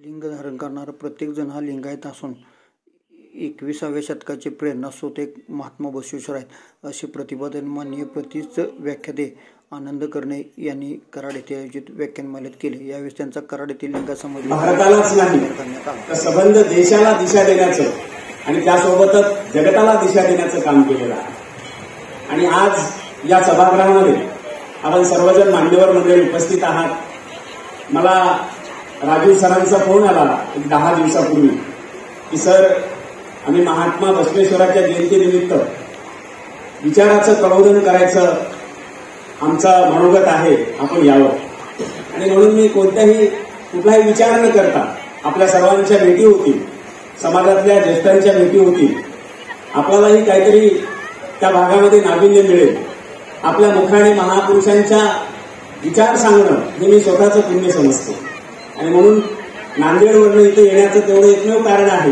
लिंग धारण करणारा प्रत्येक जण हा लिंगायत असून 21व्या शतकाचे प्रेरणास्रोत एक महात्मा बसवेश्वर आहेत, असे प्रतिपादन माननीय प्रतीच व्याख्याते आनंद कर्णे यांनी कराड येथे आयोजित व्याख्यानमालेत केले। यावेळी त्यांचा कराड येथील लिंगासमाज भारतालाच नाही तर संबंध देशाला दिशा देण्याचं आणि त्यासोबतच जगताला दिशा देण्याचं काम केलेलं आहे। आणि आज या सभागृहामध्ये आपण सर्वजण मान्यवर मंडळी उपस्थित आहात। मला राजीव सरांचा फोन आला एक 10 दिवसापूर्वी की सर, आम्ही महात्मा बसवेश्वराच्या जयंतीनिमित्त विचाराचं प्रबोधन करायचं आमचा मनोगत आहे, आपण यावं। आणि म्हणून मी कुठलाही विचार न करता आपल्या सर्वांच्या भेटी होतील, समाजातल्या ज्येष्ठांच्या भेटी होतील, आपल्यालाही काहीतरी त्या भागामध्ये नाविन्य मिळेल। आपल्या मुखाने महापुरुषांच्या विचार सांगणं हे मी स्वतःचं पुण्य समजतो। आणि म्हणून नांदेडवरून इथे येण्याचं तेवढं एकमेव कारण आहे,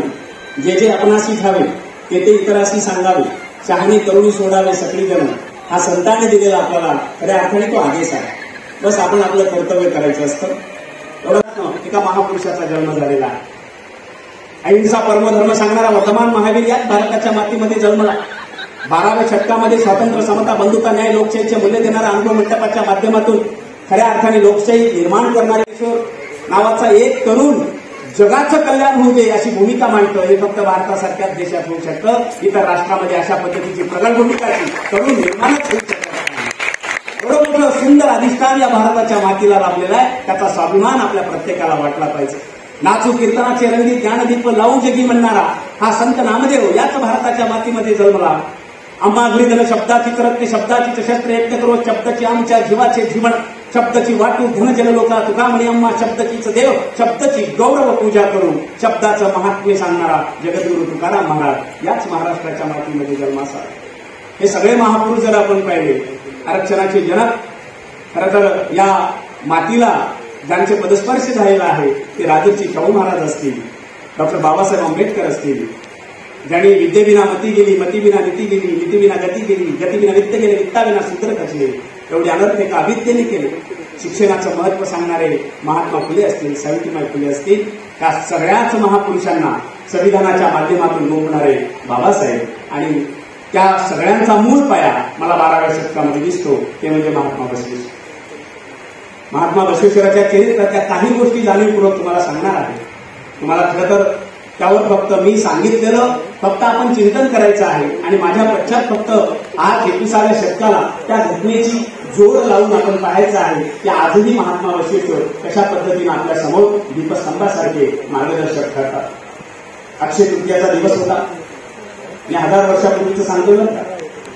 जे आपणाशी ठावे ते इतराशी सांगावे, शहाणी करुणी सोडावे सकळी जण, हा संतांनी दिलेला आपल्याला खऱ्या अर्थाने तो आदेश आहे। बस आपण आपलं कर्तव्य करायचं असतं। एवढं एका महापुरुषाचा जन्म झालेला आहे। अहिंसा परमधर्म सांगणारा वर्तमान महावीर याच भारताच्या मातीमध्ये जन्मला। 12व्या शतकामध्ये स्वातंत्र्य, समता, बंधुता, न्याय, लोकशाहीचे मूल्य देणारा अनुभव मंडपाच्या माध्यमातून खऱ्या अर्थाने लोकशाही निर्माण करणारे नावाचा एक तरुण जगाचं कल्याण होऊ दे अशी भूमिका मांडतो। हे फक्त भारतासारख्याच देशात होऊ शकतं। इतर राष्ट्रामध्ये अशा पद्धतीची प्रगत भूमिकाची तरुण निर्माणच होऊ शकत। एवढं मोठं सुंदर अधिष्ठान या भारताच्या मातीला लाभलेला आहे, त्याचा स्वाभिमान आपल्या प्रत्येकाला वाटला पाहिजे। नाचू कीर्तनाचे रंगीत ज्ञानदीप लावून जगी म्हणणारा हा संत नामदेव याच भारताच्या मातीमध्ये जन्मला। आम्हा घरी शब्दाची करत शब्दाची शस्त्र एक करो, शब्दाची आमच्या जीवाचे जीवन, शब्दाची वाटू धन जन लोका, तुका म्हणे अम्मा शब्दचीच देव, शब्दाची गौरव पूजा करू, शब्दाचं महात्म्य सांगणारा जगद्गुरु तुकाराम महाराज याच महाराष्ट्राच्या मातीमध्ये जन्मास आला। हे सगळे महापुरुष जर आपण पाहिले, आरक्षणाचे जनक खरं तर या मातीला ज्यांचे पदस्पर्श झालेला आहे ते राजर्षी शाहू महाराज असतील, डॉक्टर बाबासाहेब आंबेडकर असतील, ज्यांनी विद्येविना मती गेली, मतीविना नीती गेली, नीतीविना गती गेली, गतीविना वित्त गेले, वित्ताविना सूत्र खचले, एवढे अनर्थ एका अविद्येने केले। शिक्षणाचं महत्व सांगणारे महात्मा फुले असतील, सावित्रीबाई फुले असतील, त्या सगळ्याच महापुरुषांना संविधानाच्या माध्यमातून लोकणारे बाबासाहेब आणि त्या सगळ्यांचा मूळ पाया मला 12व्या शतकामध्ये दिसतो, ते म्हणजे महात्मा बसवेश्वर। महात्मा बसवेश्वराच्या चरित्रातल्या काही गोष्टी जाणीवपूर्वक तुम्हाला सांगणार आहे। तुम्हाला खरं तर त्यावर फक्त मी सांगितलेलं फक्त आपण चिंतन करायचं आहे आणि माझ्या पश्चात फक्त आज 21व्या शतकाला त्या घटनेची जोड लावून आपण पाहायचं आहे की आजही महात्मा बसवेश्वर कशा पद्धतीने आपल्या समोर दीपस्तंभासारखे मार्गदर्शक ठरतात। अक्षय तृतीयाचा दिवस होता, मी 1000 वर्षापूर्वीचं सांगतो ना,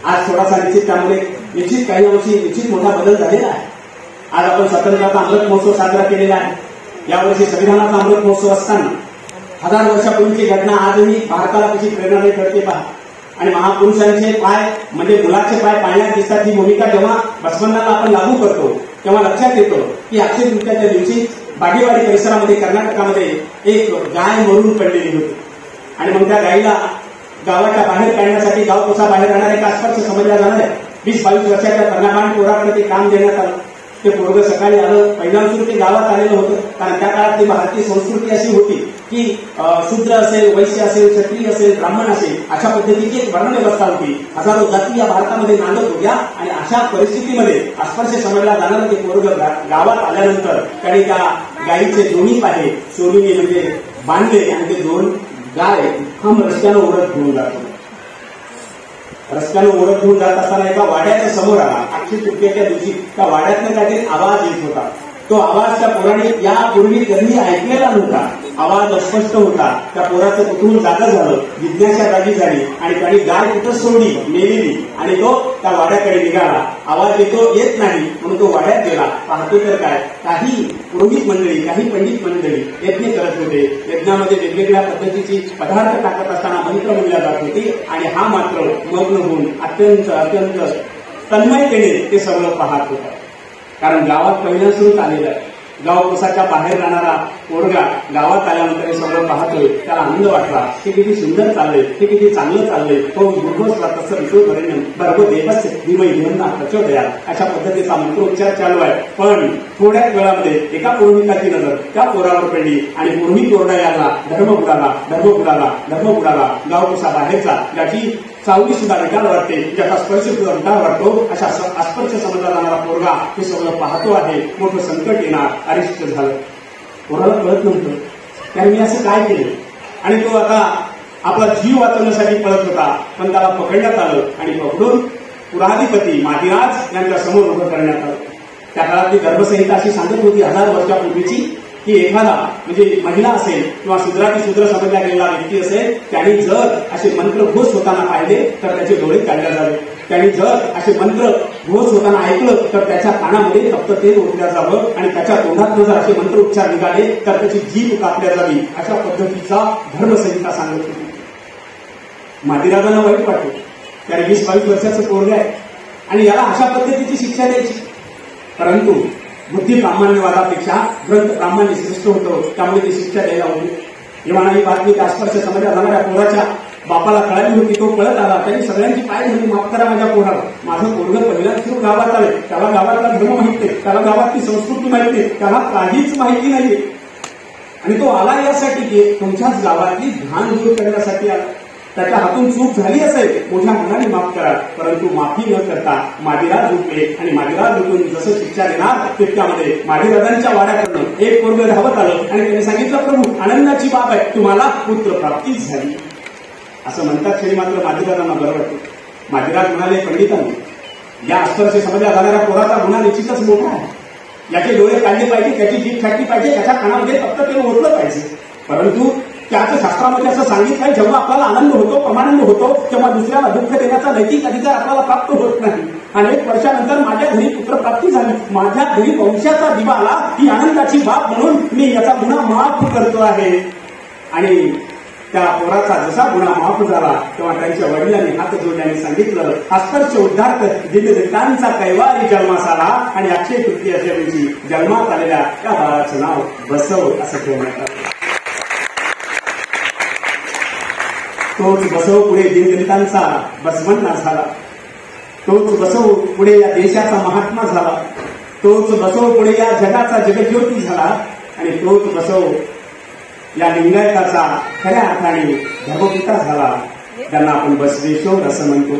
आज थोडासा निश्चित त्यामुळे निश्चित काही अंशी निश्चित मोठा बदल झालेला आहे। आज आपण स्वातंत्र्याचा अमृत महोत्सव साजरा केलेला आहे। यावर्षी संविधानाचा अमृत महोत्सव असताना 1000 वर्षापूर्वीची घटना आजही भारताला कशी प्रेरणादायी ठरते पहा। आणि महापुरुषांचे पाय म्हणजे मुलाचे पाय पाण्यात दिसतात, ही भूमिका जेव्हा बसवण्णाला आपण लागू करतो तेव्हा लक्षात येतो की अक्षय तृतीयाच्या दिवशी बागेवाडी परिसरामध्ये कर्नाटकामध्ये एक गाय मरून पडलेली होती। आणि मग त्या गायीला गावाच्या बाहेर काढण्यासाठी गाव कोसा बाहेर राहणार एक आसपास समजल्या जाणार 20-22 वर्षाच्या कर्नाटकान पोराकडे ते काम देण्यात आलं। ते पोरग सकाळी आलं, पहिल्यांदा ते गावात आलेलं होतं, कारण त्या काळात भारतीय संस्कृती अशी होती की शूद्र असेल, वैश्य असेल, क्षत्रिय असेल, ब्राह्मण असेल, अशा पद्धतीची एक वर्णव्यवस्था होती। हजारो जाती या भारतामध्ये नांदत होत्या आणि अशा परिस्थितीमध्ये अस्पर्श समजला जाणारं ते पोरग गावात आल्यानंतर त्याने त्या गायीचे दोन्ही पाय सोडून म्हणजे बांधले आणि ते 2 गाय हम रस्त्यानं ओढत घेऊन जातो। रस्त्यानं ओढत घेऊन जात असताना एका वाड्याच्या समोर आला। अक्षय तृतीयेच्या दिवशी त्या वाड्यातनं काहीतरी आवाज येत होता। तो आवाज त्या पोराने यापूर्वी कधी ऐकलेला नव्हता, आवाज अस्पष्ट होता। त्या पोराचं कुठून जागा झालं, जिज्ञासा जागी झाली आणि त्याने गाय कुठं सोडली, मेलेली, आणि तो त्या वाड्याकडे निघाला। आवाज येत नाही म्हणून तो वाड्यात गेला। पाहतो तर काय, काही पुरोहित मंडळी, काही पंडित मंडळी यज्ञ करत होते। यज्ञामध्ये वेगवेगळ्या पद्धतीची पदार्थ टाकत असताना मंत्र म्हणल्या जात होती आणि हा मात्र मग्न होऊन अत्यंत तन्मयतेने ते सगळं पाहत होता। कारण गावात पहिल्यांदाच आलेलं आहे, गावकोसाच्या बाहेर राहणारा पोरगा गावात आल्यानंतर हे सगळं पाहतोय, त्याला आनंद वाटला, हे किती सुंदर चाललंय, हे किती चांगलं चाललंय, तो दुर्गोसला तसं विश्वभरेण्यम भर्गो देवस्य धीमहि धियन्नः प्रचोदयात् अशा पद्धतीचा मंत्रोच्चार चालू आहे. पण थोड्याच वेळामध्ये एका पुरोहिताची नजर त्या पोरावर पडली आणि पुरोहित ओरडा यायला, धर्म बुडाला, धर्म बुडाला, धर्म बुडाला. गावकोसा बाहेरचा ज्याची सावली सुद्धा विटाळ वाटते, ज्याचा स्पर्श सुद्धा विटाळ वाटतो, अशा अस्पर्श समजला जाणारा पोरगा हे सगळं पाहतो आहे. मोठं संकट येणार, अरिष्ट झालं. पोराला कळत नव्हतं त्याने मी असं काय केलं, आणि तो आता आपला जीव वाचवण्यासाठी पळत होता. पण त्याला पकडण्यात आलं आणि पकडून पुराधिपती मादिराज यांच्या समोर उभं करण्यात आलं. त्या काळातली धर्मसंहिता अशी सांगत होती 1000 वर्षापूर्वीची, की एखादा म्हणजे महिला असेल किंवा शूद्र समजला गेलेला व्यक्ती असेल, त्यांनी जर असे मंत्र घोष होताना पाहिले तर त्याचे डोळे काढले जावे. त्यांनी जर असे मंत्र घोष होताना ऐकलं तर त्याच्या कानामध्ये तप्त तेल ओतल्या जावं आणि त्याच्या तोंडात जर असे मंत्र उच्चार निघाले तर त्याची जीभ कापल्या जावी. अशा पद्धतीचा धर्मसंहिता सांगत होती. मादिराजांना वाईट वाटतं, त्याने 20-22 वर्षाचं पोरगं आहे आणि याला अशा पद्धतीची शिक्षा द्यायची. परंतु बुद्धी प्रामाण्यवादापेक्षा ग्रंथ प्रामाण्य श्रेष्ठ होतं, त्यामुळे ती शिक्षा द्यायला होती. जेव्हा ही बातमी त्या स्पर्श समजल्या जाणाऱ्या पोराच्या बापाला कळाली होती, तो पळत आला. त्यांनी सगळ्यांची पाय धरली, माफ करा माझ्या पोराला, माझं पोरगं पहिल्याच सुरू गावात आलंय, त्याला गावातला धर्म माहित नाही, त्याला गावातली संस्कृती माहिती नाही, त्याला काहीच माहिती नाहीये आणि तो आला यासाठी की तुमच्याच गावातली घाण दूर करण्यासाठी आला. त्याच्या हातून चूक झाली असेल, मोठ्या मनाने माफ करा. परंतु माफी न करता मादिराज उठले आणि मादिराज उठून जसं शिक्षा देणार तितक्यामध्ये मादिराजांच्या वाड्याकडनं एक पोरगं धावत आलं आणि त्यांनी सांगितलं, प्रभू आनंदाची बाब आहे, तुम्हाला पुत्र प्राप्तीच झाली. असं म्हणतात क्षणी मात्र मादिराजांना बरं वाटतं. मादिराज म्हणाले, पंडितांनी, या अस्पर्श समजल्या जाणाऱ्या पोराचा गुन्हा निश्चितच मोठा आहे. याचे डोळे काढले पाहिजे, त्याची जीभ छाटली पाहिजे, त्याच्या कानामध्ये फक्त ते ओतलं पाहिजे. परंतु त्याचं शास्त्रामध्ये असं सांगितलं, जेव्हा आपल्याला आनंद होतो, परमानंद होतो, तेव्हा दुसऱ्याला दुःख देण्याचा नैतिक अधिकार आपल्याला प्राप्त होत नाही. अनेक वर्षानंतर माझ्या घरी पुत्रप्राप्ती झाली, माझ्या घरी वंशाचा दिवा आला, ही आनंदाची बाब म्हणून मी याचा गुन्हा माफ करतो आहे. आणि त्या पोराचा जसा गुन्हा माफ झाला तेव्हा त्यांच्या वडिलांनी हात जोडल्याने सांगितलं, अस्पर्श उद्धार दिनदत्तांचा कैवारी जन्मास आला आणि अक्षय तृतीयाच्या दिवशी जन्मात आलेल्या त्या बाळाचं नाव बसव असं ठेवण्यात आलं. तोच बसव पुढे दिनदलितांचा बसवण्णा झाला, तोच बसव पुढे या देशाचा महात्मा झाला, तोच बसव पुढे या जगाचा जगज्योती झाला आणि तोच बसव या लिंगायताचा खऱ्या अर्थाने धर्मपिता झाला, ज्यांना आपण बसवेश्वर असं म्हणतो.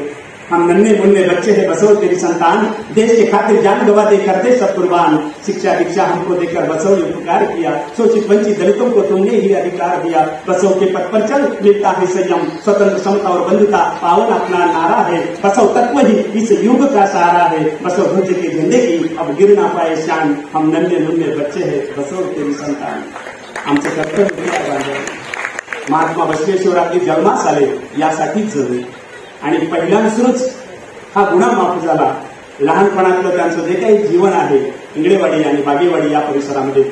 हम नन्हे मुन्ने बच्चे है बसव तेरी संतान, देश के खातिर जान गवा दे करते सब कुर्बान, शिक्षा दीक्षा हमको देकर बसव ने उपकार किया, शोषित वंचित दलितों को तुमने ही अधिकार दिया, बसव के पथ पर चल मिलता है संयम, स्वतंत्र समता और बंधुता पावन अपना नारा है, बसव तत्व ही इस युग का सहारा है, बसव ध्वज के झंडे की अब गिर ना पाए शान, हम नन्हे मुन्ने बच्चे है बसव तेरी संतान. आमचं कर्तव्य महात्मा बसवेश्वरांनी जन्मास आले यासाठीच जगले आणि पहिल्यांदाच हा गुन्हा माफ झाला. लहानपणातलं त्यांचं जे काही जीवन आहे इंगळेवाडी आणि बागेवाडी या परिसरामध्ये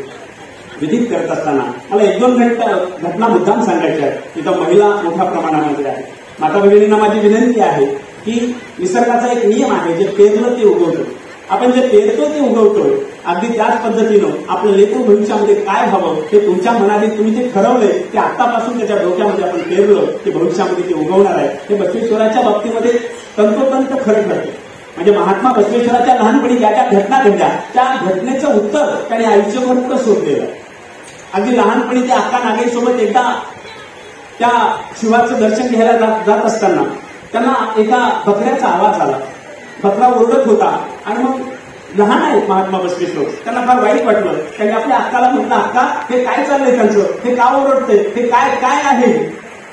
विधित करत असताना मला 1-2 घटना मुद्दाम सांगायच्या आहेत. तिथं महिला मोठ्या प्रमाणामध्ये आहेत. माता भगिनींना माझी विनंती आहे की निसर्गाचा एक नियम आहे, जे पेरलं ते उगवतं. आपण जे पेरतो ते उगवतो. अगदी त्याच पद्धतीनं आपलं लेकरू भविष्यामध्ये काय व्हावं हे तुमच्या मनाने तुम्ही जे ठरवलंय ते आतापासून त्याच्या डोक्यामध्ये आपण पेरलं की भविष्यामध्ये ते उगवणार आहे. हे बसवेश्वराच्या बाबतीमध्ये तंतोतंत खरं ठरतं. म्हणजे महात्मा बसवेश्वराच्या लहानपणी ज्या ज्या घटना घडल्या त्या घटनेचं उत्तर त्याने आयुष्यभर शोधलेलं. अगदी लहानपणी ते अक्का नागेशसोबत एकदा त्या शिवाचं दर्शन घ्यायला जात असताना त्यांना एका बकऱ्याचा आवाज आला. बकरा ओरडत होता आणि मग लहान आहेत महात्मा बसवेश्वर, त्यांना फार वाईट वाटलं. त्यांनी आपल्या अक्काला म्हटलं, अक्का हे काय चाललंय त्यांचं, हे का ओरडतंय, हे काय काय आहे.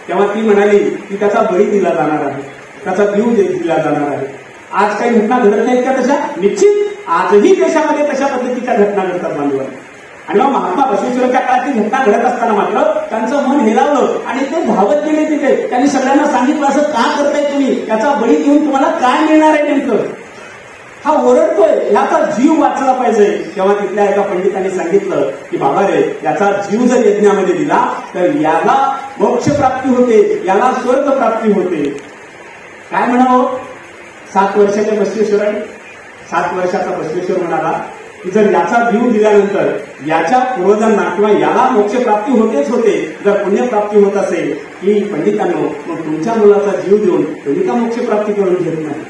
तेव्हा ती म्हणाली की त्याचा बळी दिला जाणार आहे, त्याचा जीव दिला जाणार आहे. आज काही घटना घडत नाहीत का तशा? निश्चित आजही देशामध्ये तशा पद्धतीच्या घटना घडतात बांधवांनी. आणि मग महात्मा बसवेश्वरांच्या काळात घटना घडत असताना मात्र त्यांचं मन हेलावलं आणि ते धावत गेले तिथे. त्यांनी सगळ्यांना सांगितलं, असं का करताय तुम्ही, याचा बळी देऊन तुम्हाला काय मिळणार आहे नेमकं. हा ओरडतोय, याचा जीव वाचला पाहिजे. तेव्हा तिथल्या एका पंडितांनी सांगितलं की बाबा रे, याचा जीव जर यज्ञामध्ये दिला तर याला मोक्ष प्राप्ती होते, याला स्वर्ग प्राप्ती होते. काय म्हणावं 7 वर्षाच्या बसवेश्वराने. 7 वर्षाचा बसवेश्वर म्हणाला की जर याचा जीव दिल्यानंतर याच्या पूर्वजांना किंवा याला मोक्षप्राप्ती होतेच होते, जर पुण्यप्राप्ती होत असेल की पंडितांनो मग तुमच्या मुलाचा जीव देऊन तुम्ही का मोक्षप्राप्ती करून घेत नाही?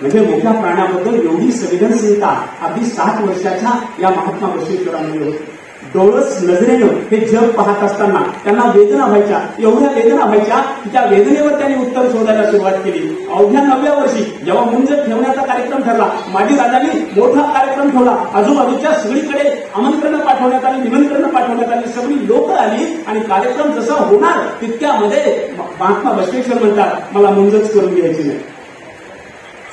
म्हणजे मोठ्या प्राण्याबद्दल एवढी संवेदनशीलता अगदी 60 वर्षाच्या या महात्मा बसवेश्वरांमध्ये होती. डोळस नजरेनं हे जग पाहत असताना त्यांना वेदना व्हायच्या, एवढ्या वेदना व्हायच्या की त्या वेदनेवर त्यांनी उत्तर शोधायला सुरुवात केली. अवघ्या 9व्या वर्षी जेव्हा मुंज ठेवण्याचा कार्यक्रम ठरला, माजी राजांनी मोठा कार्यक्रम ठेवला. आजूबाजूच्या सगळीकडे आमंत्रण पाठवण्यात आली, निमंत्रण पाठवण्यात आली, सगळी लोक आली आणि कार्यक्रम जसा होणार तितक्यामध्ये महात्मा बसवेश्वर म्हणतात मला मुंजच करून घ्यायची नाही.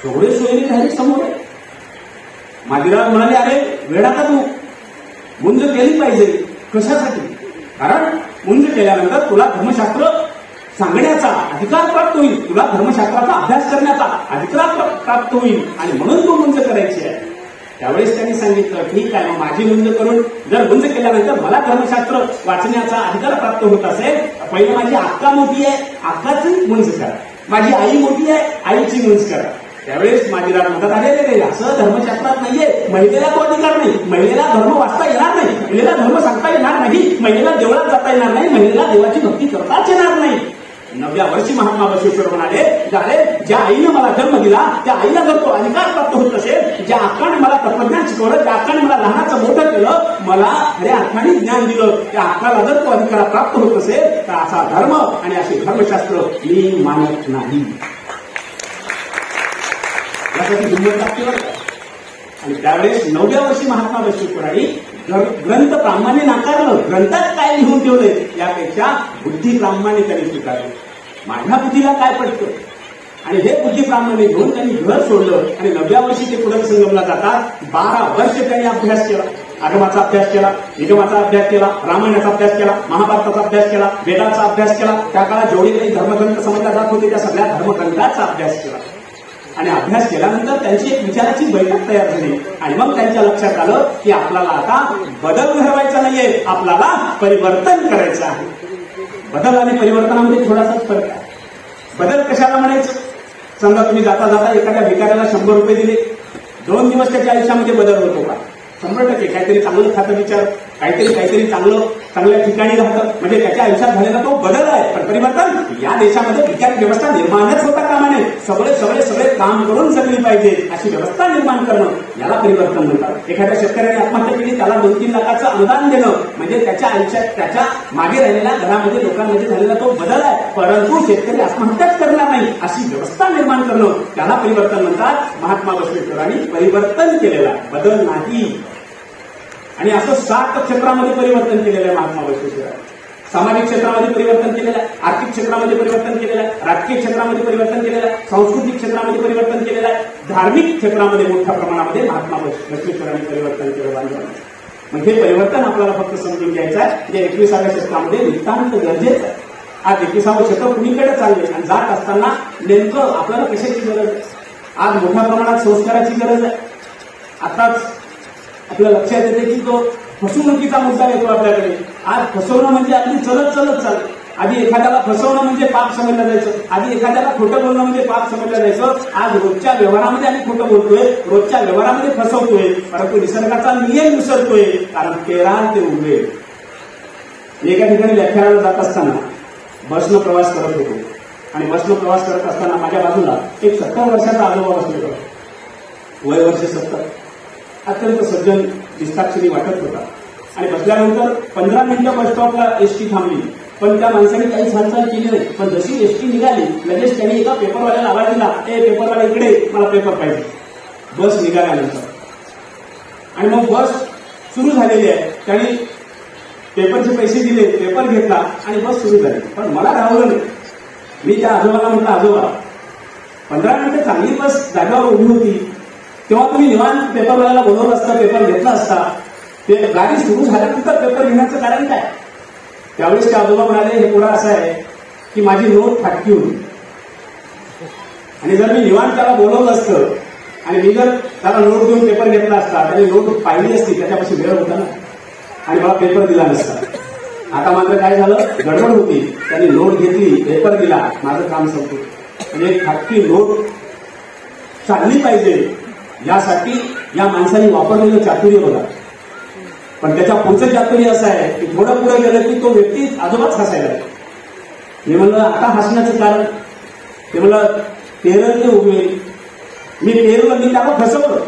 सगळे सोयरे झाले समोर. माजीराज म्हणाले अरे वेडा का तू, मुंज केली पाहिजे. कशासाठी? कारण मुंज केल्यानंतर तुला धर्मशास्त्र सांगण्याचा अधिकार प्राप्त होईल, तुला धर्मशास्त्राचा अभ्यास करण्याचा अधिकार प्राप्त होईल आणि म्हणून तू मुंज करायची आहे. त्यावेळेस त्यांनी सांगितलं ठीक आहे, मग माझी मुंज करून जर मुंज केल्यानंतर मला धर्मशास्त्र वाचण्याचा अधिकार प्राप्त होत असेल, पहिलं माझी अक्का मोठी आहे, अक्काची मुंज करा. माझी आई मोठी आहे, आईची मुंज करा. त्यावेळेस माजीराज म्हणतात अरे असं धर्मशास्त्रात नाहीये, महिलेला तो अधिकार नाही, महिलेला धर्म वाचता येणार नाही, महिलेला धर्म सांगता येणार नाही, महिलेला देवळात जाता येणार नाही, महिलेला देवाची भक्ती करताच येणार नाही. 9व्या वर्षी महात्मा बसवेश्वर म्हणाले अरे ज्या आईने मला जन्म दिला त्या आईला जर तो अधिकार प्राप्त होत असेल, ज्या अक्काने मला तत्वज्ञान शिकवलं, त्या अक्काने मला लहानाचं मोठं केलं, मला खऱ्या अर्थाने ज्ञान दिलं, त्या अक्काला जर तो अधिकार प्राप्त होत असेल तर असा धर्म आणि असे धर्मशास्त्र मी मानत नाही. यासाठी हिंमत लागते. आणि त्यावेळेस 9व्या वर्षी महात्मा बसवेश्वरांनी ग्रंथ प्रामाण्य नाकारलं, ग्रंथात काय लिहून ठेवलंय यापेक्षा बुद्धी प्रामाण्य त्यांनी स्वीकारलं. माझ्या बुद्धीला काय पडतं आणि हे बुद्धी प्रामाण्य घेऊन त्यांनी घर सोडलं आणि 9व्या वर्षी ते पुढे संगमला जातात. 12 वर्ष त्यांनी अभ्यास केला, आगमाचा अभ्यास केला, निगमाचा अभ्यास केला, रामायणाचा अभ्यास केला, महाभारताचा अभ्यास केला, वेदाचा अभ्यास केला. त्या काळात जेवढे काही धर्मग्रंथ समजल्या जात होते त्या सगळ्या धर्मग्रंथाचा अभ्यास केला. आणि अभ्यास केल्यानंतर त्यांची एक विचाराची बैठक तयार झाली आणि मग त्यांच्या लक्षात आलं की आपल्याला आता बदल घडवायचा नाहीये, आपल्याला परिवर्तन करायचं आहे. बदल आणि परिवर्तनामध्ये थोडासाच फरक आहे. बदल कशाला म्हणायचं? समजा तुम्ही जाता जाता एखाद्या भिकाऱ्याला 100 रुपये दिले, 2 दिवस त्याच्या आयुष्यामध्ये बदल होतो का? 100% काहीतरी चांगलं खातं विचार, काहीतरी चांगल्या ठिकाणी राहतं, म्हणजे त्याच्या आयुष्यात झालेला तो बदल आहे. पण परिवर्तन या देशामध्ये विचार व्यवस्था निर्माणच होता कामा नये. सगळे काम करून जगली पाहिजे अशी व्यवस्था निर्माण करणं याला परिवर्तन म्हणतात. एखाद्या शेतकऱ्याने आत्महत्या केली, त्याला 2-3 लाखाचं अनुदान देणं म्हणजे त्याच्या आयुष्यात त्याच्या मागे राहिलेल्या घरामध्ये लोकांमध्ये झालेला तो बदल आहे. परंतु शेतकरी आत्महत्याच करणार नाही अशी व्यवस्था निर्माण करणं त्याला परिवर्तन म्हणतात. महात्मा बसवेश्वरांनी परिवर्तन केलेला बदल नाही. आणि असं 7 क्षेत्रामध्ये परिवर्तन केलेलं आहे महात्मा बसवेश्वरांनी. सामाजिक क्षेत्रामध्ये परिवर्तन केलेलं आहे, आर्थिक क्षेत्रामध्ये परिवर्तन केलेलं आहे, राजकीय क्षेत्रामध्ये परिवर्तन केलेलं आहे, सांस्कृतिक क्षेत्रामध्ये परिवर्तन केलेलं आहे, धार्मिक क्षेत्रामध्ये मोठ्या प्रमाणामध्ये महात्मा बसवेश्वरांनी परिवर्तन केलं बांधवांनी. म्हणजे परिवर्तन आपल्याला फक्त समजून घ्यायचं आहे जे 21व्या शतकामध्ये नितांत गरजेचं आहे. आज 21वं शतक कुणीकडे चालले आणि जात असताना नेमकं आपल्याला कशाची गरज आहे? आज मोठ्या प्रमाणात संस्काराची गरज आहे. आताच आपल्या लक्षात येते की तो फसवणुकीचा मुद्दा येतो आपल्याकडे. आज फसवणं म्हणजे अगदी चलत चाललं. आधी एखाद्याला फसवणं म्हणजे पाप समजलं जायचं, आधी एखाद्याला खोटं बोलणं म्हणजे पाप समजलं जायचं. आज रोजच्या व्यवहारामध्ये आम्ही खोटं बोलतोय, रोजच्या व्यवहारामध्ये फसवतोय, परंतु निसर्गाचा नियम विसरतोय. कारण तेराल ते उभे. एका ठिकाणी व्याख्यानाला जात असताना बसनं प्रवास करत होतो आणि बसनं प्रवास करत असताना माझ्या बाजूला एक 70 वर्षाचा आजोबा बसलेला, वय वर्ष 70, अत्यंत सज्जन दिसताक्षरी वाटत होता. आणि बसल्यानंतर 15 मिनिटं बस स्टॉपला एसटी थांबली, पण त्या माणसाने काही हालचाल केली नाही. पण जशी एसटी निघाली लगेच त्यांनी एका पेपरवाल्याला आवाज दिला, पेपरवाला इकडे, मला पेपर पाहिजे. बस निघाल्यानंतर आणि मग बस सुरू झालेली आहे, त्यांनी पेपरचे पैसे दिले, पेपर घेतला आणि बस सुरू झाली. पण मला राहवलं नाही. मी त्या आजोबाला म्हटलं, आजोबा 15 मिनिटं चांगली बस जागेवर उभी होती, तेव्हा तुम्ही निवांत पेपरवाल्याला बोलवलं असता, पेपर घेतला असता. ते गाडी सुरू झाल्यानंतर पेपर घेण्याचं कारण काय? त्यावेळेस ते आजोबा म्हणाले, हे पुढं असं आहे की माझी नोट फाटकी होती आणि जर मी निवांत त्याला बोलवलं असतं आणि मी जर त्याला नोट देऊन पेपर घेतला असता, त्याने नोट पाहिली असती, त्याच्यापाशी वेळ होता ना, आणि मला पेपर दिला नसता. आता मात्र काय झालं, गडबड होती, त्यांनी नोट घेतली, पेपर दिला, माझं काम संपलं. म्हणजे फाटकी नोट चालली पाहिजे यासाठी या माणसाने वापरलेलं चातुर्य बघा. पण त्याच्या पुढचं चातुर्य असं आहे की थोडं पुढे गेलं की तो व्यक्ती आजोबाच हसायला. मी म्हणलं आता हसण्याचं कारण, ते म्हणलं पेरले उगवे, मी पेरलं, मी त्याला फसवलं,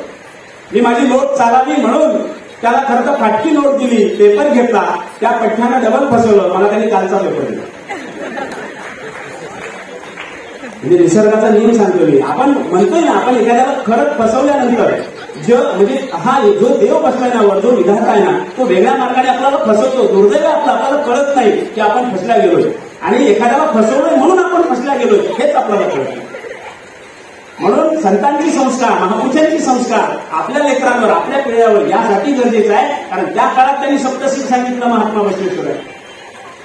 मी माझी नोट चालावी म्हणून त्याला खरं तर फाटकी नोट दिली, पेपर घेतला, त्या पठ्यानं डबल फसवलं, मला त्यांनी कालचा पेपर दिला. म्हणजे निसर्गाचा नियम सांगतो मी. आपण म्हणतोय ना, आपण एखाद्याला खरंच फसवल्यानंतर म्हणजे हा जो देव बसलाय ना वर, जो विधाता आहे ना, तो वेगळ्या मार्गाने आपल्याला फसवतो. दुर्दैव आपल्याला कळत नाही की आपण फसल्या गेलोय, आणि एखाद्याला फसवलंय म्हणून आपण फसल्या गेलोय हेच आपल्याला कळत नाही. म्हणून संतांची संस्कार, महापुरुषांची संस्कार आपल्या लेकरांवर, आपल्या पिढ्यावर यासाठी गरजेचं आहे, कारण त्या काळात त्यांनी सप्तशील सांगितलं महात्मा बसवेश्वर आहे.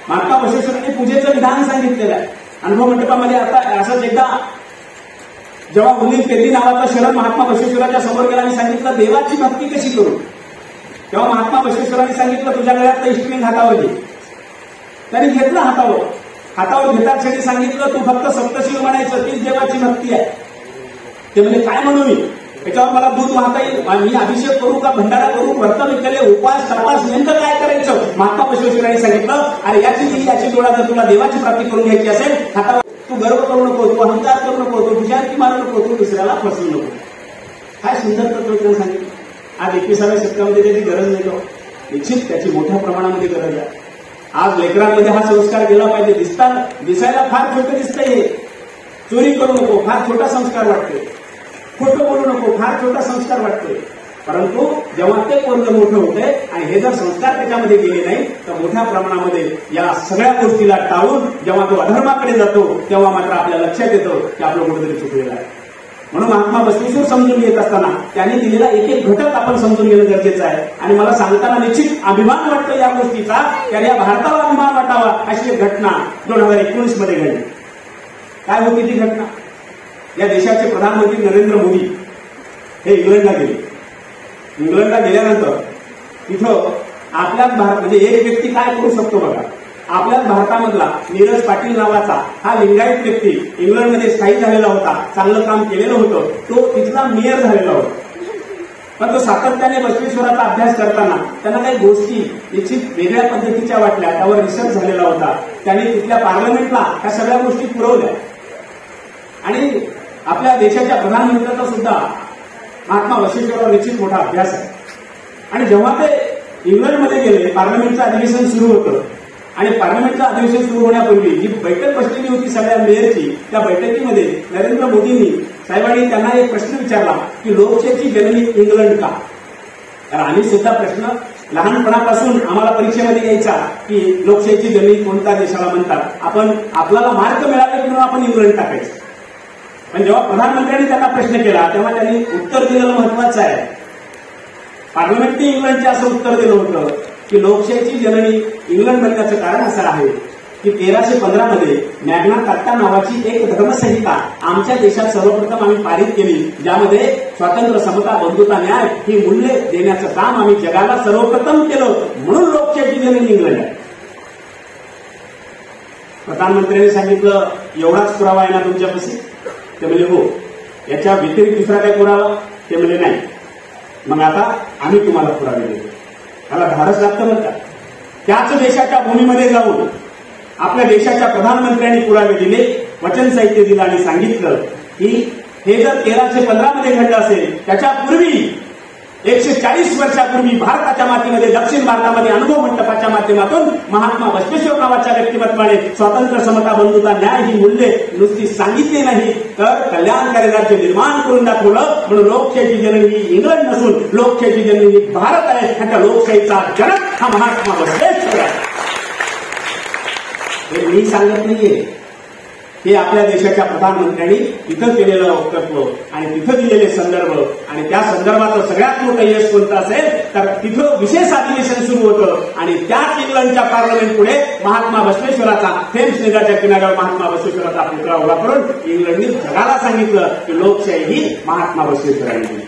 महात्मा बसवेश्वरांनी पूजेचं विधान सांगितलेलं आहे. अनुभव मंडपामध्ये आता असंच एकदा जेव्हा मुली पेरली नावाचा शरण महात्मा बसवेश्वराच्या समोर गेला आणि सांगितलं देवाची भक्ती कशी करू, तेव्हा महात्मा बसवेश्वरांनी सांगितलं तुझ्या गळ्यातलं इष्टलिंग हातावर घे. त्यांनी घेतलं हातावर घेताच त्यांनी सांगितलं तू फक्त सप्तशिव म्हणायचं, तीच देवाची भक्ती आहे. ते म्हणजे काय म्हणू मी, त्याच्यावर मला दूध वाहता येईल, मी अभिषेक करू का, भंडारा करू, व्रत विकले, उपास तपास, नेमकं काय करायचं. महात्मा बसवेश्वरांनी सांगितलं अरे याची डोळा जर तुला देवाची प्राप्ती करून घ्यायची असेल, हातावर तू गर्व करू नको, तू अहंकार करू नको, तू विचारकी मारू नको, तू दुसऱ्याला फसवू नको. काय सुंदर तत्वज्ञान सांगितलं. आज 21व्या शतकामध्ये त्याची गरज नाही का? निश्चित त्याची मोठ्या प्रमाणामध्ये गरज आहे. आज लेकरांमध्ये हा संस्कार गेला पाहिजे. दिसायला फार छोटं दिसतंय, चोरी करू नको, फार छोटा संस्कार वाटतोय, खोटं बोलू नको, फार छोटा संस्कार वाटतोय. परंतु जेव्हा ते पोरग मोठं होते आणि हे जर संस्कार त्याच्यामध्ये गेले नाही तर मोठ्या प्रमाणामध्ये या सगळ्या गोष्टीला टाळून जेव्हा तो अधर्माकडे जातो तेव्हा मात्र आपल्या लक्षात येतं की आपलं कुठेतरी चुकलेलं आहे. म्हणून महात्मा बसवेश्वर समजून घेत असताना त्यांनी दिलेला एक एक घटक आपण समजून घेणं गरजेचं आहे. आणि मला सांगताना निश्चित अभिमान वाटतो या गोष्टीचा, त्याला या भारताला अभिमान वाटावा अशी एक घटना 2019 मध्ये घडली. काय होती ती घटना? या देशाचे प्रधानमंत्री नरेंद्र मोदी हे इंग्लंडला गेले. इंग्लंडला गेल्यानंतर तिथं आपल्याच भारत म्हणजे एक व्यक्ती काय करू शकतो बघा, आपल्याच भारतामधला नीरज पाटील नावाचा हा लिंगायत व्यक्ती इंग्लंडमध्ये स्थायिक झालेला होता, चांगलं काम केलेलं होतं, तो तिथला मेयर झालेला होता. पण तो सातत्याने बसवेश्वराचा अभ्यास करताना त्यांना काही गोष्टी निश्चित वेगळ्या पद्धतीच्या वाटल्या, त्यावर रिसर्च झालेला होता. त्यांनी तिथल्या पार्लमेंटला ह्या सगळ्या गोष्टी पुरवल्या. आणि आपल्या देशाच्या प्रधानमंत्र्यांचा सुद्धा महात्मा बसवेश्वरावर निश्चित मोठा अभ्यास आहे. आणि जेव्हा ते इंग्लंडमध्ये गेले, पार्लमेंटचं अधिवेशन सुरू होतं आणि पार्लमेंटचं अधिवेशन सुरू होण्यापूर्वी जी बैठक बसलेली होती सगळ्या मेयरची, त्या बैठकीमध्ये नरेंद्र मोदींनी साहेबांनी त्यांना एक प्रश्न विचारला की लोकशाहीची जननी इंग्लंड का? तर आम्ही सुद्धा प्रश्न लहानपणापासून आम्हाला परीक्षेमध्ये यायचा की लोकशाहीची जननी कोणत्या देशाला म्हणतात, आपण आपल्याला मार्क मिळाले म्हणून आपण इंग्लंड टाकायचं. पण जेव्हा प्रधानमंत्र्यांनी त्यांना प्रश्न केला तेव्हा त्यांनी उत्तर दिलेलं महत्वाचं आहे. पार्लमेंटने इंग्लंडचे असं उत्तर दिलं होतं की लोकशाहीची जननी इंग्लंड म्हणण्याचं कारण असं आहे की 1315 मध्ये मॅग्ना कार्टा नावाची एक धर्मसंहिता आमच्या देशात सर्वप्रथम आम्ही पारित केली, ज्यामध्ये स्वातंत्र्य, समता, बंधुता, न्याय ही मूल्ये देण्याचं काम आम्ही जगाला सर्वप्रथम केलं, म्हणून लोकशाहीची जननी इंग्लंड आहे. प्रधानमंत्र्यांनी सांगितलं एवढाच पुरावा आहे ना तुमच्यापाशी? ते म्हणजे हो. याच्या व्यतिरिक्त दुसरा काय पुरावा? ते म्हणजे नाही. मग आता आम्ही तुम्हाला पुरावे देतो. त्याला धाडस लागतं बरं का. त्याच देशाच्या भूमीमध्ये जाऊन आपल्या देशाच्या प्रधानमंत्र्यांनी पुरावे दिले, वचन साहित्य दिलं आणि सांगितलं की हे जर 1315 मध्ये घडलं असेल, त्याच्यापूर्वी 140 वर्षापूर्वी भारताच्या मातीमध्ये, दक्षिण भारतामध्ये अनुभव मंडपाच्या माध्यमातून महात्मा बसवेश्वर नावाच्या व्यक्तिमत्वाने स्वातंत्र्य, समता, बंधुता, न्याय ही मूल्ये नुसती सांगितली नाही तर कल्याणकारी राज्य निर्माण करून दाखवलं. म्हणून लोकशाहीची जननी ही इंग्लंड नसून लोकशाहीची जननी ही भारत आहे. त्या लोकशाहीचा जनक हा महात्मा बसवेश्वर आहे. हे मी सांगत नाहीये, हे आपल्या देशाच्या प्रधानमंत्र्यांनी तिथं केलेलं वक्तव्य आणि तिथं दिलेले संदर्भ, आणि त्या संदर्भाचं सगळ्यात मोठं यश कोणतं असेल तर तिथं विशेष अधिवेशन सुरू होतं आणि त्याच इंग्लंडच्या पार्लमेंट पुढे महात्मा बसवेश्वराचा, थेम्स नदीच्या किनाऱ्यावर महात्मा बसवेश्वराचा पुतळा उभा करून इंग्लंडने जगाला सांगितलं की लोकशाही ही महात्मा बसवेश्वरांनी दिली.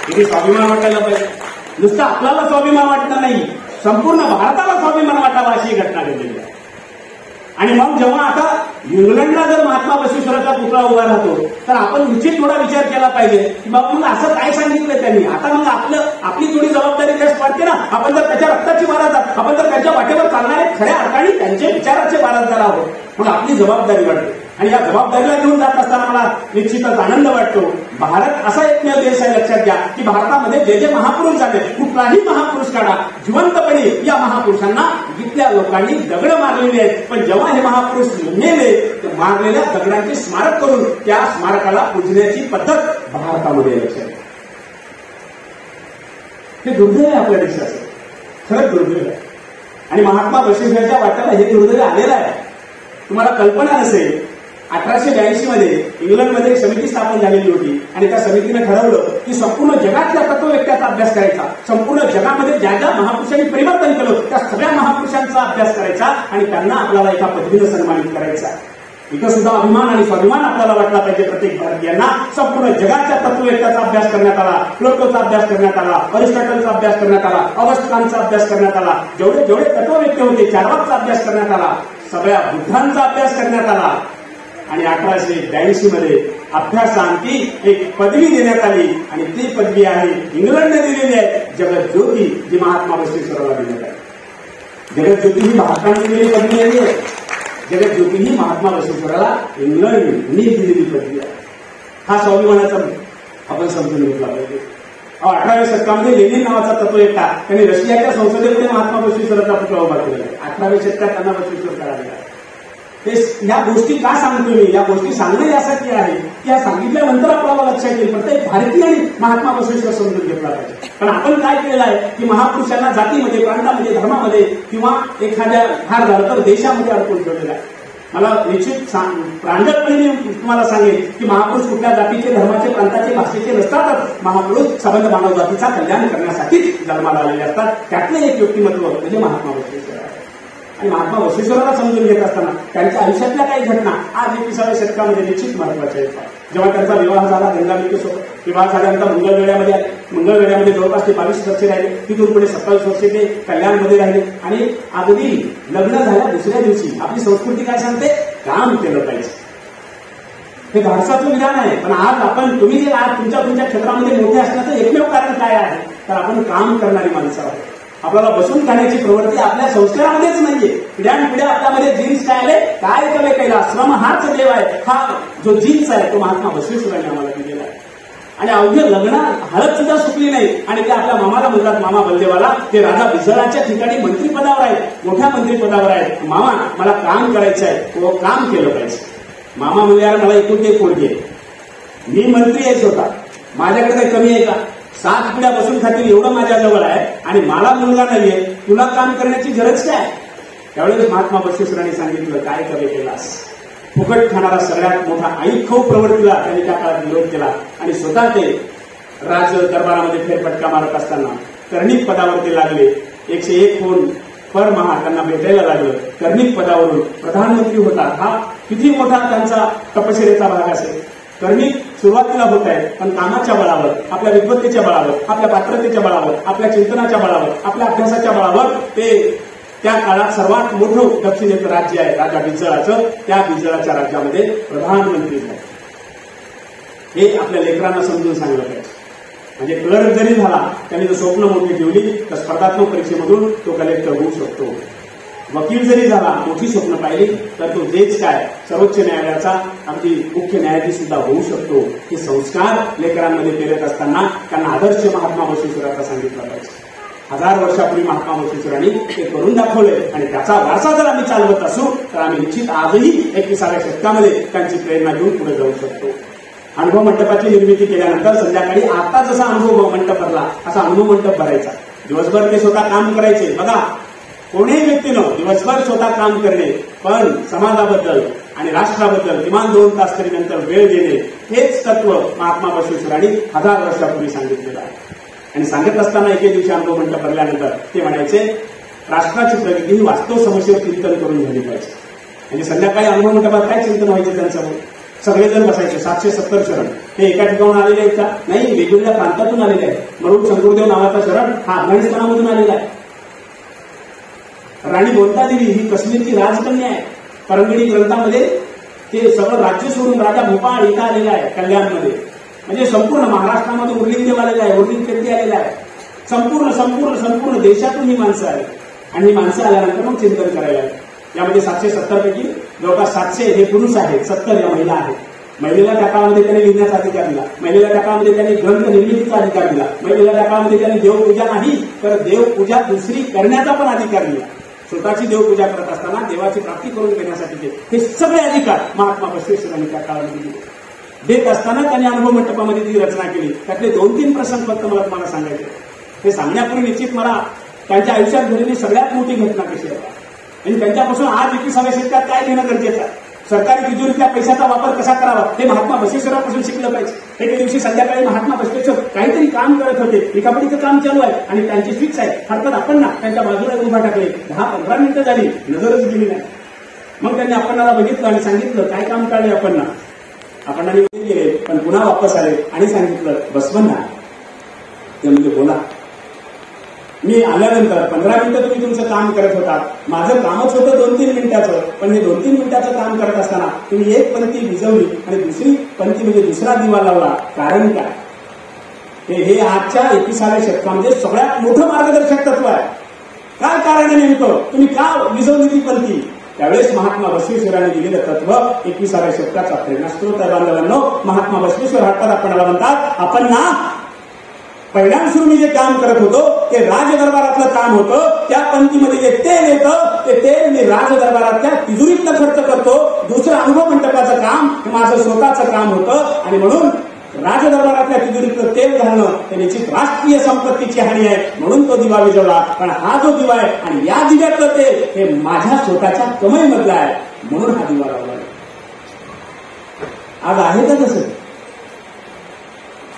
किती स्वाभिमान वाटायला पाहिजे. नुसतं आपल्याला स्वाभिमान वाटणं नाही, संपूर्ण भारताला स्वाभिमान वाटावा अशी घटना घडलेली आहे. आणि मग जेव्हा आता इंग्लंडला जर महात्मा बसवेश्वराचा पुतळा उभा राहतो तर आपण निश्चित थोडा विचार केला पाहिजे की बाबा मग असं काय सांगितलं त्यांनी. आता मग आपली थोडी जबाबदारी त्यास वाटते ना. आपण जर त्याच्या रक्ताची वारसदार, आपण जर त्याच्या वाटेवर चालणारे खऱ्या अर्थाने त्यांच्या विचाराचे वारसदार आहोत, मग आपली जबाबदारी वाटते. आणि या जबाबदारीला घेऊन जात असताना मला निश्चितच आनंद वाटतो. भारत असा एकमेव देश आहे, लक्षात घ्या, की भारतामध्ये जे जे महापुरुष झाले, कुठलाही महापुरुष काढा, जिवंतपणे या महापुरुषांना इथल्या लोकांनी दगड मारलेले आहेत. पण जेव्हा हे महापुरुष मेले तर मारलेल्या दगडांचे स्मारक करून त्या स्मारकाला पूजण्याची पद्धत भारतामध्ये लक्षात घ्या. हे दुर्दैव आहे आपल्या देशाचं, खरंच दुर्दैव आहे. आणि महात्मा बसवेश्वरांच्या वाट्याला हे दुर्दैव आलेलं आहे. तुम्हाला कल्पना नसेल, 1882 मध्ये इंग्लंडमध्ये एक समिती स्थापन झालेली होती आणि त्या समितीने ठरवलं की संपूर्ण जगातल्या तत्ववेत्याचा अभ्यास करायचा. संपूर्ण जगामध्ये ज्या ज्या महापुरुषांनी परिवर्तन केलं त्या सगळ्या महापुरुषांचा अभ्यास करायचा आणि त्यांना आपल्याला एका पदवीनं सन्मानित करायचा. इथं सुद्धा अभिमान आणि स्वाभिमान आपल्याला वाटला पाहिजे प्रत्येक भारतीयांना. संपूर्ण जगाच्या तत्ववेत्याचा अभ्यास करण्यात आला, प्लेटोचा अभ्यास करण्यात आला, अरिस्टॉटलचा अभ्यास करण्यात आला, अगस्टांचा अभ्यास करण्यात आला, जेवढे जेवढे तत्ववेत्ते होते चारवाकचा अभ्यास करण्यात आला, सगळ्या बुद्धांचा अभ्यास करण्यात आला. आणि 1882 मध्ये अभ्यासांती एक पदवी देण्यात आली आणि ती पदवी आहे इंग्लंडने दिलेली आहे, जगज्योती, जी महात्मा बसवेश्वराला देण्यात आहे. जगज्योती ही भारताने दिलेली पदवी आहे. जगज्योती ही महात्मा बसवेश्वराला इंग्लंडने दिलेली पदवी आहे. हा स्वाभिमानाचा आपण समजून घेतला पाहिजे. 18व्या शतकामध्ये लेनिन नावाचा तत्ववेत्ता त्यांनी रशियाच्या संसदेमध्ये महात्मा बसवेश्वराचा पुतळा उभा केलेला आहे. 18व्या शतकात त्यांना बसवेश्वर करायला आहे. या गोष्टी का सांगतो मी? या गोष्टी सांगणे यासाठी आहे की या सांगितल्यानंतर आपल्याला लक्षात येईल प्रत्येक भारतीयाने महात्मा बसवेश्वर समजून घेतला पाहिजे. पण आपण काय केलेलं आहे की महापुरुषांना जातीमध्ये, प्रांतामध्ये, धर्मामध्ये किंवा एखाद्या फार झालं तर देशामध्ये अडकून ठेवलेला आहे. मला निश्चित प्रांजळपणे तुम्हाला सांगेल की महापुरुष कुठल्या जातीचे, धर्माचे, प्रांताचे, भाषेचे नसतातच. महापुरुष सबंध मानव जातीचा कल्याण करण्यासाठीच जन्माला आलेले असतात. त्यातलं एक व्यक्तिमत्व म्हणजे महात्मा बसवेश्वर आहे. आणि महात्मा बसवेश्वराला समजून घेत असताना त्यांच्या आयुष्यातल्या काही घटना आज 21व्या शतकामध्ये निश्चित महत्वाच्या आहेत. जेव्हा त्यांचा विवाह झाला, गंगाविके विवाह झाल्यानंतर मंगळवेढ्यामध्ये जवळपास ते 22 वर्षे राहिले. तिथून पुढे 27 वर्षे ते कल्याणमध्ये राहिले. आणि अगदी लग्न झाल्या दुसऱ्या दिवशी आपली संस्कृती काय सांगते, काम केलं पाहिजे. हे भारताचं विधान आहे. पण आज आपण, तुम्ही जे आज तुमच्या क्षेत्रामध्ये मोठे असण्याचं एकमेव कारण काय आहे तर आपण काम करणारी माणसं आहोत. आपल्याला बसून खाण्याची प्रवृत्ती आपल्या संस्कारामध्येच नाहीये. पिढ्यानपिढ्या आपल्यामध्ये जीन्स काय आले, काय कवे केला, श्रम हाच देव आहे. हा जो जीन्स आहे तो महात्मा बसवेश्वरांनी आम्हाला दिलेला आहे. आणि अवघे लग्न हळद सुद्धा सुटली नाही आणि ते आपल्या मामाला म्हणतात, मामा बलदेवाला, ते राजा बिजळाच्या ठिकाणी मंत्रिपदावर आहेत, मोठ्या मंत्रिपदावर आहेत. मामा मला काम करायचं आहे, तो काम केलं पाहिजे. मामा म्हणल्यावर मला एकूण ते पोट घे, मी मंत्री आहे स्वतः, माझ्याकडे काही कमी आहे का? 7 पिढ्या बसून खातील एवढं माझ्याजवळ आहे आणि मला मुलगा नाहीये, तुला काम करण्याची गरज काय? त्यावेळेस महात्मा बसवेश्वरांनी सांगितलं, काय कवे केलास? फुकट खाणारा सगळ्यात मोठा ऐखव प्रवृत्तीला त्यांनी त्या काळात विरोध केला आणि स्वतः ते राज दरबारामध्ये फेरफटका मारत असताना कर्णिक पदावर ते लागले. 101 फोन पर महा त्यांना भेटायला लागलं. कर्णिक पदावरून प्रधानमंत्री होता. हा किती मोठा त्यांचा तपश्चर्येचा भाग असेल. कर्णिक सुरुवातीला होत आहे पण कामाच्या बळावर, आपल्या विद्वत्तेच्या बळावर, आपल्या पात्रतेच्या बळावर, आपल्या चिंतनाच्या बळावर, आपल्या अभ्यासाच्या बळावर ते त्या काळात सर्वात मोठं दक्षिणेचं राज्य आहे राजा बिजळाचं, त्या बिजळाच्या राज्यामध्ये प्रधानमंत्री झाले. हे आपल्या लेकरांना समजून सांगलं पाहिजे. म्हणजे क्लर्क जरी झाला, त्यांनी जर स्वप्न मोठी ठेवली तर स्पर्धात्मक परीक्षेमधून तो कलेक्टर होऊ शकतो. वकील जरी झाला, मोठी स्वप्न पाहिली तर तो जज काय, सर्वोच्च न्यायालयाचा अगदी मुख्य न्यायाधीश सुद्धा होऊ शकतो. हे संस्कार लेकरांमध्ये पेरत असताना त्यांना आदर्श महात्मा बसवेश्वराचा सांगितला पाहिजे. 1000 वर्षापूर्वी महात्मा बसवेश्वरांनी ते करून दाखवले आणि त्याचा वारसा जर आम्ही चालवत असू तर आम्ही निश्चित आजही 21व्या शतकामध्ये त्यांची प्रेरणा घेऊन पुढे जाऊ शकतो. अनुभव मंडपाची निर्मिती केल्यानंतर संध्याकाळी आता जसा अनुभव मंडप भरला असा अनुभव मंडप भरायचा. दिवसभर ते स्वतः काम करायचे. बघा, कोणीही व्यक्तीनं दिवसभर स्वतः काम करणे, पण समाजाबद्दल आणि राष्ट्राबद्दल किमान 2 तास तरी नंतर वेळ देणे, हेच तत्व महात्मा बसवेश्वरांनी 1000 वर्षापूर्वी सांगितलेलं आहे. आणि सांगत असताना एके दिवशी अनुभव मंडप भरल्यानंतर ते म्हणायचे, राष्ट्राची प्रगती ही वास्तव समस्येवर चिंतन करून झाली पाहिजे. म्हणजे संध्याकाळी अनुभव मंडपात काय चिंतन व्हायचं त्यांचं? सगळेजण बसायचे. 770 शरण हे एका ठिकाणून आलेले आहेत का? नाही, वेगवेगळ्या प्रांतातून आलेले आहेत. मरुड शंकरदेव नावाचा शरण हा अफगाणिस्तानामधून आलेला आहे. राणी बोलता देवी ही काश्मीरची राजकन्या आहे. परंगडी ग्रंथामध्ये ते सगळं राज्य सोडून राजा भोपाळ इथं आलेला आहे कल्याणमध्ये. म्हणजे संपूर्ण महाराष्ट्रामध्ये उर्लिंदेव आलेला आहे, उर्लिंद कीर्ती आलेला आहे. संपूर्ण संपूर्ण संपूर्ण देशातून ही माणसं आली आणि ही माणसं आल्यानंतर मग चिंतन करायला लागली. यामध्ये 770 पैकी जवळपास 700 हे पुरुष आहेत, 70 या महिला आहेत. महिलेला त्या काळामध्ये त्याने लिहिण्याचा अधिकार दिला, महिलेला त्या काळामध्ये त्याने ग्रंथ निर्मितीचा अधिकार दिला, महिलेला त्या काळामध्ये त्याने देवपूजा नाही तर देवपूजा दुसरी करण्याचा पण अधिकार दिला. स्वतःची देवपूजा करत असताना देवाची प्राप्ती करून घेण्यासाठी हे सगळे अधिकार महात्मा बसवेश्वरांनी त्या काळामध्ये दिले. देत असताना त्यांनी अनुभव मंडपामध्ये ती रचना केली. त्यातले 2-3 प्रसंग फक्त मला तुम्हाला सांगायचे. हे सांगण्यापूर्वी निश्चित मला त्यांच्या आयुष्यात घडलेली सगळ्यात मोठी घटना कशी आहे आणि त्यांच्यापासून आज 21व्या शतकात काय घेणं गरजेचं आहे, सरकारी तिजोरीतल्या पैशाचा वापर कसा करावा हे महात्मा बसवेश्वरांपासून शिकलं पाहिजे. एके दिवशी संध्याकाळी महात्मा बसवेश्वर काहीतरी काम करत होते, लिखापडीचं काम चालू आहे आणि त्यांची फिक्स आहे. अर्थात आपण ना त्यांच्या बाजूला उभा टाकले. 10-15 मिनिटं झाली, नजरच गेली नाही. मग त्यांनी आपणाला बघितलं आणि सांगितलं काय काम काढले आपण गेले, पण पुन्हा वापस आले आणि सांगितलं बसवंत ते म्हणजे बोला. मी आल्यानंतर 15 मिनिटं तुम्ही तुमचं काम करत होता, माझं कामच होतं 2-3 मिनिटाचं, पण हे 2-3 मिनिटाचं काम करत असताना तुम्ही एक पंक्ती भिजवली आणि दुसरी पंक्ती म्हणजे दुसरा दिवा लावला. कारण काय? हे आजच्या 21व्या शतकामध्ये सगळ्यात मोठं मार्गदर्शक तत्व आहे. काय कारण आहे नेमकं? तुम्ही का भिजवली ती पंक्ती? त्यावेळेस महात्मा बसवेश्वरांनी दिलेलं तत्व 21व्या शतकाचा प्रेरणास्त्रोत आहे. बांधवांनो, महात्मा बसवेश्वर हातात आपल्याला म्हणतात, आपण ना पहिल्यांदा मी जे काम करत होतो ते राजदरबारातलं काम होतं. त्या पंक्तीमध्ये जे तेल येतं ते तेल मी राजदरबारातल्या तिजोरीतनं खर्च करतो. दुसरं अनुभव मंडपाचं काम हे माझं स्वतःचं काम होतं आणि म्हणून राजदरबारातल्या तिजोरीतलं तेल घालणं हे निश्चित राष्ट्रीय संपत्तीची हानी आहे. म्हणून तो दिवा विजवला. पण हा जो दिवा आहे आणि या दिव्यातलं तेल हे माझ्या स्वतःच्या कमाईमधला आहे, म्हणून हा दिवा लावला. आज आहे का तसं?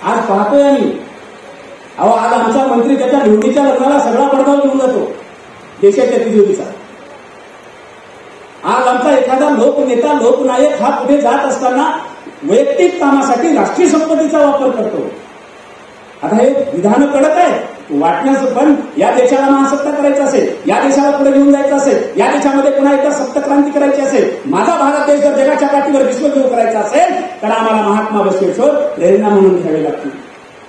आज पाहतोय आम्ही. आज आमचा मंत्री त्याच्या निवडीच्या लग्नाला सगळा पडदा घेऊन जातो देशाच्या तिजोरीचा. आज आमचा एखादा लोकनेता लोकनायक हा पुढे जात असताना वैयक्तिक कामासाठी राष्ट्रीय संपत्तीचा वापर करतो. आता हे विधान कडक आहे वाटण्याचं, पण या देशाला महासत्ता करायचं असेल, या देशाला पुढे घेऊन जायचं असेल, या देशामध्ये पुन्हा एकदा सप्तक्रांती करायची असेल, माझा भारत देश जर जगाच्या पाठीवर विश्वगुरू करायचा असेल तर आम्हाला महात्मा बसवेश्वर प्रेरणा म्हणून घ्यावे लागतील.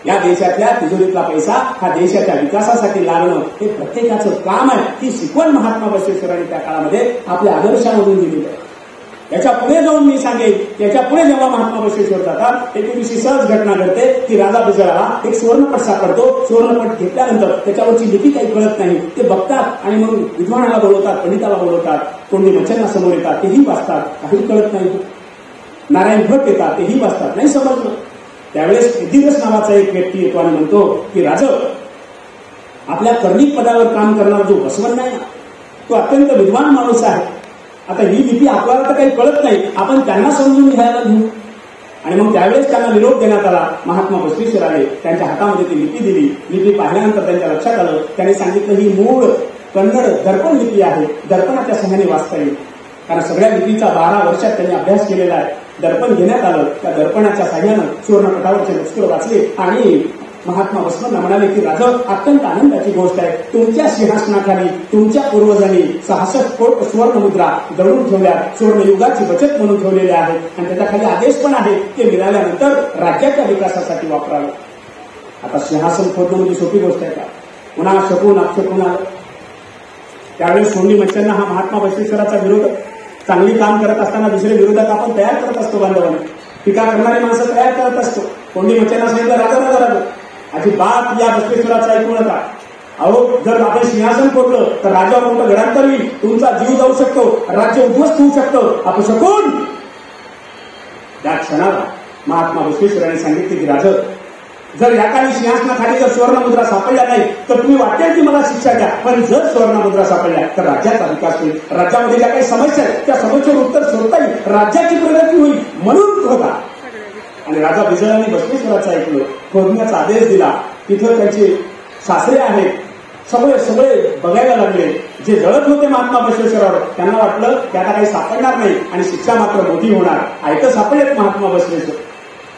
या देशातल्या तिजोरीतला पैसा हा देशाच्या विकासासाठी लागणं हे प्रत्येकाचं काम आहे. ही शिकवण महात्मा बसवेश्वरांनी त्या काळामध्ये आपल्या आदर्शामधून दिलेली आहे. याच्या पुढे जाऊन मी सांगेन, याच्या पुढे जेव्हा महात्मा बसवेश्वर जातात एके दिवशी सहज घटना घडते की राजा बिजळाला एक सुवर्णपट सापडतो. सुवर्णपट घेतल्यानंतर त्याच्यावरची लिपी काही कळत नाही. ते बघतात आणि मग विद्वानाला बोलवतात, पंडिताला बोलवतात, कोणी वचना समोर येतात, तेही वाचतात, काही कळत नाही. नारायण भट येतात, तेही वाचतात, नाही समजलं. त्यावेळेस दिवस नावाचा एक व्यक्ती येतो आणि म्हणतो की राजा, आपल्या कर्णिक पदावर काम करणारा जो बसवंत आहे तो अत्यंत विद्वान माणूस आहे. आता ही लिपी आपल्याला तर काही कळत नाही, आपण त्यांना समजून घ्यायला घेऊ. आणि मग त्यावेळेस त्यांना निरोप देण्यात आला. महात्मा बसवेश्वरांनी त्यांच्या हातामध्ये ती लिपी दिली. लिपी पाहिल्यानंतर त्यांच्या लक्षात आलं. त्यांनी सांगितलं ही मूळ कन्नड दर्पण लिपी आहे, दर्पणाच्या सहाय्याने वाचता येईल. कारण सगळ्या लिपीचा 12 वर्षात त्यांनी अभ्यास केलेला आहे. दर्पण घेण्यात आलं. त्या दर्पणाच्या सहाय्यानं सुवर्णपटावरचे मजकूर वाचले आणि महात्मा बसवेश्वर म्हणाले की राजा, अत्यंत आनंदाची गोष्ट आहे, तुमच्या सिंहासनाखाली तुमच्या पूर्वजांनी 66 कोट सुवर्ण मुद्रा दळून ठेवल्या, सुवर्णयुगाची बचत म्हणून ठेवलेल्या आहेत आणि त्याच्या खाली आदेश पण आहे ते मिळाल्यानंतर राज्याच्या विकासासाठी वापरावे. आता सिंहासन फोडणं म्हणजे सोपी गोष्ट आहे का? पुन्हा शकून अपशकून आलं. त्यावेळेस सोंडी मच्छांना हा महात्मा बसवेश्वराचा विरोध, चांगली काम करत असताना दुसरे विरोधक आपण तयार करत असतो. बांधवांनी टीका करणारी माणसं तयार करत असतो. कोंडी मच्छांना सांगितलं राजा अजिबात या बसवेश्वराचं ऐकू नका. अहो, जर आपण सिंहासन फोडलं तर राजा मोठं घडांतर होईल, तुमचा जीव जाऊ शकतो, राज्य उद्ध्वस्त होऊ शकतं. आपण शकून त्या क्षणाला महात्मा बसवेश्वरांनी सांगितले की राजा, जर या काही सिंहासनाखाली जर सुवर्णमुद्रा सापडल्या नाही तर तुम्ही वाटेल की मला शिक्षा द्या, पण जर सुवर्णमुद्रा सापडल्या तर राज्याचा विकास होईल, राज्यामध्ये ज्या काही समस्या आहेत त्या समस्येवर उत्तर शोधता येईल, राज्याची प्रगती होईल, म्हणून होता. आणि राजा बिजळांनी बसवेश्वराचं ऐकलं, खोदण्याचा आदेश दिला. तिथं त्यांचे सासरे आहेत, सगळे बघायला लागले. जे जळत होते महात्मा बसवेश्वरावर त्यांना वाटलं की आता काही सापडणार नाही आणि शिक्षा मात्र मोठी होणार. ऐकत सापडलेत महात्मा बसवेश्वर